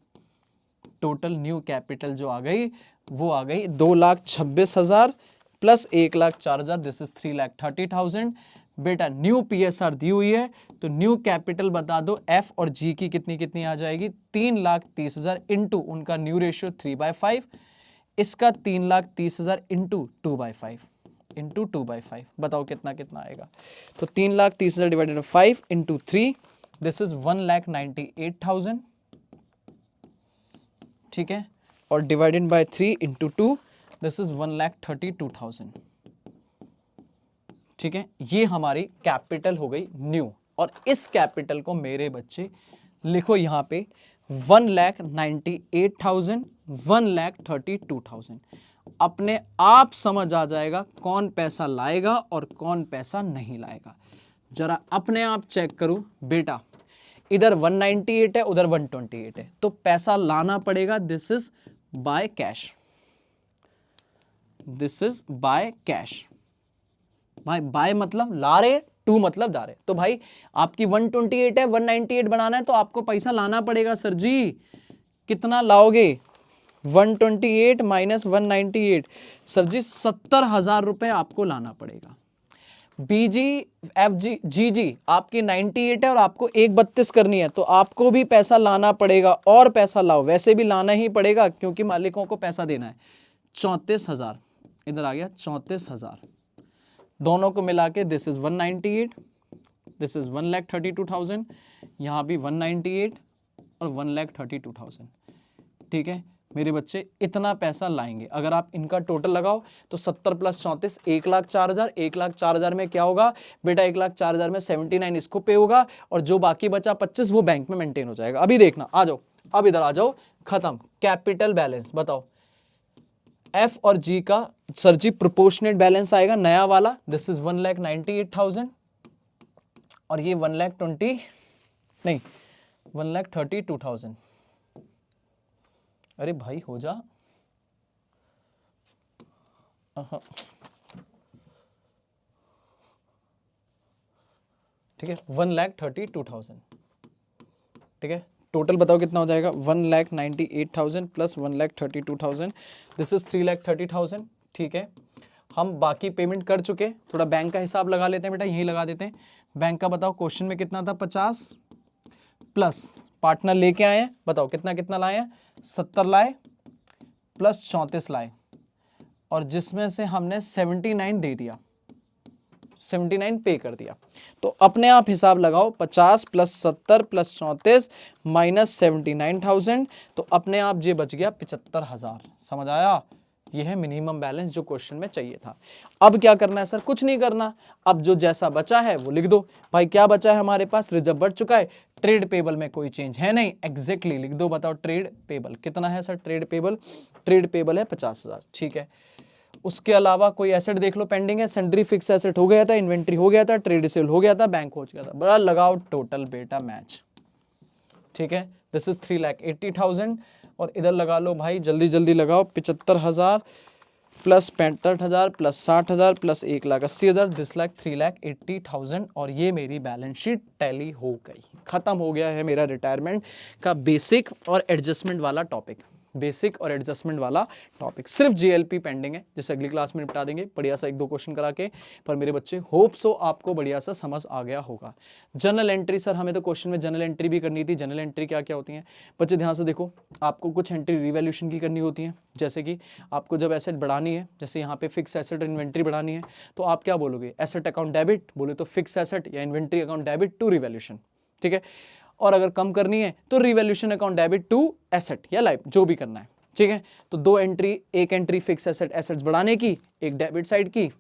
[SPEAKER 1] टोटल न्यू कैपिटल जो आ गई वो आ गई 2,26,000 प्लस 1,04,000, दिस इज 3,30,000। बेटा न्यू पीएसआर दी हुई है, तो न्यू कैपिटल बता दो एफ और जी की कितनी आ जाएगी, 3,30,000 इंटू उनका न्यू रेशियो 3/5, इसका 3,30,000 इंटू 2/5 बताओ कितना आएगा। तो 3,30,000 डिवाइडेड 5 इंटू 3, दिस इज 1,98,000, ठीक है, और divided by 3 into 2, this is 1,32,000, ठीक है। ये हमारी कैपिटल हो गई न्यू, और इस कैपिटल को मेरे बच्चे लिखो यहां पे 1,98,000, 1,32,000। अपने आप समझ आ जाएगा कौन पैसा लाएगा और कौन पैसा नहीं लाएगा। जरा अपने आप चेक करो बेटा, इधर 198 है उधर 128 है, तो पैसा लाना पड़ेगा। This is by cash, by मतलब ला रहे, टू मतलब जा रहे। तो भाई आपकी 128 है, 198 बनाना है तो आपको पैसा लाना पड़ेगा। सर जी कितना लाओगे, 128 माइनस 198, सर जी 70,000 रुपए आपको लाना पड़ेगा। बीजी एफ जी जी जी आपकी 98 है और आपको 132 करनी है, तो आपको भी पैसा लाना पड़ेगा, और पैसा लाओ, वैसे भी लाना ही पड़ेगा क्योंकि मालिकों को पैसा देना है। 34,000 इधर आ गया, 34,000 दोनों को मिला के दिस इज 198, दिस इज 1,32,000, यहाँ भी 198 और 1,32,000। ठीक है मेरे बच्चे, इतना पैसा लाएंगे। अगर आप इनका टोटल लगाओ तो 70 प्लस 34 1,04,000। 1,04,000 में क्या होगा बेटा, 1,04,000 में 79 इसको पे होगा और जो बाकी बचा 25 वो बैंक में मेंटेन हो जाएगा। अभी देखना, आ जाओ, अब इधर आ जाओ, खत्म। कैपिटल बैलेंस बताओ, एफ और जी का सर जी प्रोपोर्शनेट बैलेंस आएगा नया वाला, दिस इज 1,98,000 और ये 1,32,000। अरे भाई हो जा, ठीक है 1,32,000। ठीक है टोटल बताओ कितना हो जाएगा, 1,98,000 प्लस 1,32,000, दिस इज 3,30,000। ठीक है हम बाकी पेमेंट कर चुके, थोड़ा बैंक का हिसाब लगा लेते हैं बेटा, यही लगा देते हैं। बैंक का बताओ क्वेश्चन में कितना था, 50 प्लस पार्टनर लेके आए हैं, बताओ कितना कितना लाए हैं, 70 लाए प्लस 34 लाए और जिसमें से हमने 79 दे दिया, 79 पे कर दिया। तो अपने आप हिसाब लगाओ, 50 प्लस 70 प्लस 34 माइनस 79,000, तो अपने आप ये बच गया 75,000। समझ आया, ये है मिनिमम बैलेंस जो क्वेश्चन में चाहिए था। अब क्या करना है सर, कुछ नहीं करना, अब जो जैसा बचा है वो लिख दो। भाई क्या बचा है हमारे पास, रिजर्व बढ़ चुका है, ट्रेड पेबल में कोई चेंज है नहीं, एग्जैक्टली लिख दो। बताओ ट्रेड पेबल कितना है सर, ट्रेड पेबल है 50,000। ठीक है उसके अलावा कोई एसेट देख लो पेंडिंग है, सेंड्री फिक्स एसेट हो गया था, इन्वेंट्री हो गया था, ट्रेड रिसीवेबल हो गया था, बैंक हो चुका था। बड़ा लगाओ टोटल बेटा मैच। ठीक है दिस इज 3,80,000 और इधर लगा लो भाई, जल्दी जल्दी लगाओ, 75,000 plus 65,000 plus 60,000 plus 1,80,000, this lakh 3,80,000 और ये मेरी बैलेंस शीट टैली हो गई। खत्म हो गया है मेरा रिटायरमेंट का बेसिक और एडजस्टमेंट वाला टॉपिक। बेसिक और एडजस्टमेंट वाला टॉपिक, सिर्फ जीएलपी पेंडिंग है जिसे अगली क्लास में निपटा देंगे बढ़िया सा 1-2 क्वेश्चन करा के। पर मेरे बच्चे होप सो आपको बढ़िया सा समझ आ गया होगा। जनरल एंट्री सर हमें तो क्वेश्चन में जनरल एंट्री भी करनी थी। जनरल एंट्री क्या क्या होती है बच्चे, ध्यान से देखो, आपको कुछ एंट्री रिवैल्यूएशन की करनी होती है, जैसे कि आपको जब एसेट बढ़ानी है, जैसे यहाँ पे फिक्स एसेट इन्वेंट्री बढ़ानी है, तो आप क्या बोलोगे, एसेट अकाउंट डेबिट बोले तो फिक्स एसेट या inventory account debit to revaluation. ठीक है और अगर कम करनी है तो revaluation account debit to asset या लाइफ, जो भी करना है। ठीक है तो 2 एंट्री, एक एंट्री फिक्स एसेट्स बढ़ाने की, एक डेबिट साइड की,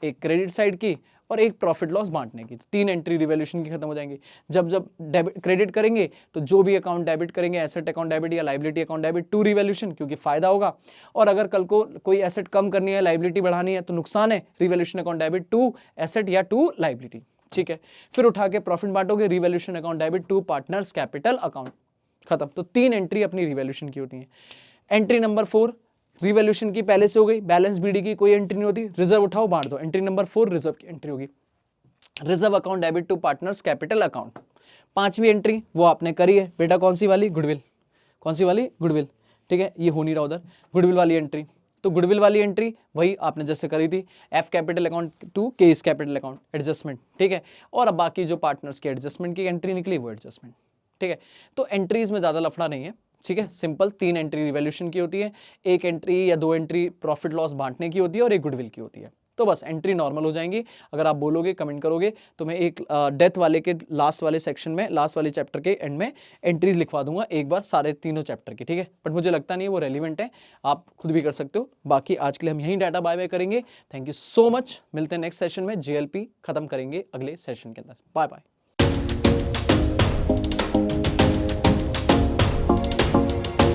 [SPEAKER 1] एक क्रेडिट साइड की और एक प्रॉफिट लॉस बांटने की। तो 3 एंट्री रिवैल्यूएशन की खत्म हो जाएंगी। जब जब डेबिट क्रेडिट करेंगे तो जो भी अकाउंट डेबिट करेंगे, एसेट अकाउंट डेबिट या liability account debit to revaluation, क्योंकि फायदा होगा। और अगर कल को कोई एसेट कम करनी है, लाइबिलिटी बढ़ानी है तो नुकसान है, revaluation account debit to asset या टू लाइबिलिटी। ठीक है फिर उठा के प्रॉफिट बांटोगे, revaluation account debit to partners capital account, खत्म। तो 3 एंट्री अपनी रिवैल्यूएशन की होती है। एंट्री नंबर 4 रिवैल्यूएशन की पहले से हो गई, बैलेंस बीडी की कोई एंट्री नहीं होती, रिजर्व उठाओ बांट दो। एंट्री नंबर 4 रिजर्व की एंट्री होगी, reserve account debit to partners capital account. 5वीं एंट्री वो आपने करी है बेटा, कौन सी वाली, गुडविल। कौन सी वाली, गुडविल। ठीक है ये हो नहीं रहा उधर, गुडविल वाली एंट्री। तो गुडविल वाली एंट्री वही आपने जैसे करी थी, F capital account to K's capital account adjustment. ठीक है और अब बाकी जो पार्टनर्स की एडजस्टमेंट की एंट्री निकली वो एडजस्टमेंट। ठीक है तो एंट्रीज में ज़्यादा लफड़ा नहीं है। ठीक है सिंपल 3 एंट्री रिवैल्यूएशन की होती है, एक एंट्री या 2 एंट्री प्रॉफिट लॉस बांटने की होती है और एक गुडविल की होती है। तो बस एंट्री नॉर्मल हो जाएंगी। अगर आप बोलोगे, कमेंट करोगे तो मैं एक डेथ वाले के लास्ट वाले सेक्शन में, लास्ट वाले चैप्टर के एंड में एंट्रीज लिखवा दूंगा एक बार सारे तीनों चैप्टर की। ठीक है बट मुझे लगता नहीं है वो रेलिवेंट है, आप खुद भी कर सकते हो। बाकी आज के लिए हम यहीं डाटा बाय बाय करेंगे। थैंक यू सो मच, मिलते हैं नेक्स्ट सेशन में, जेएलपी खत्म करेंगे अगले सेशन के अंदर। Bye bye.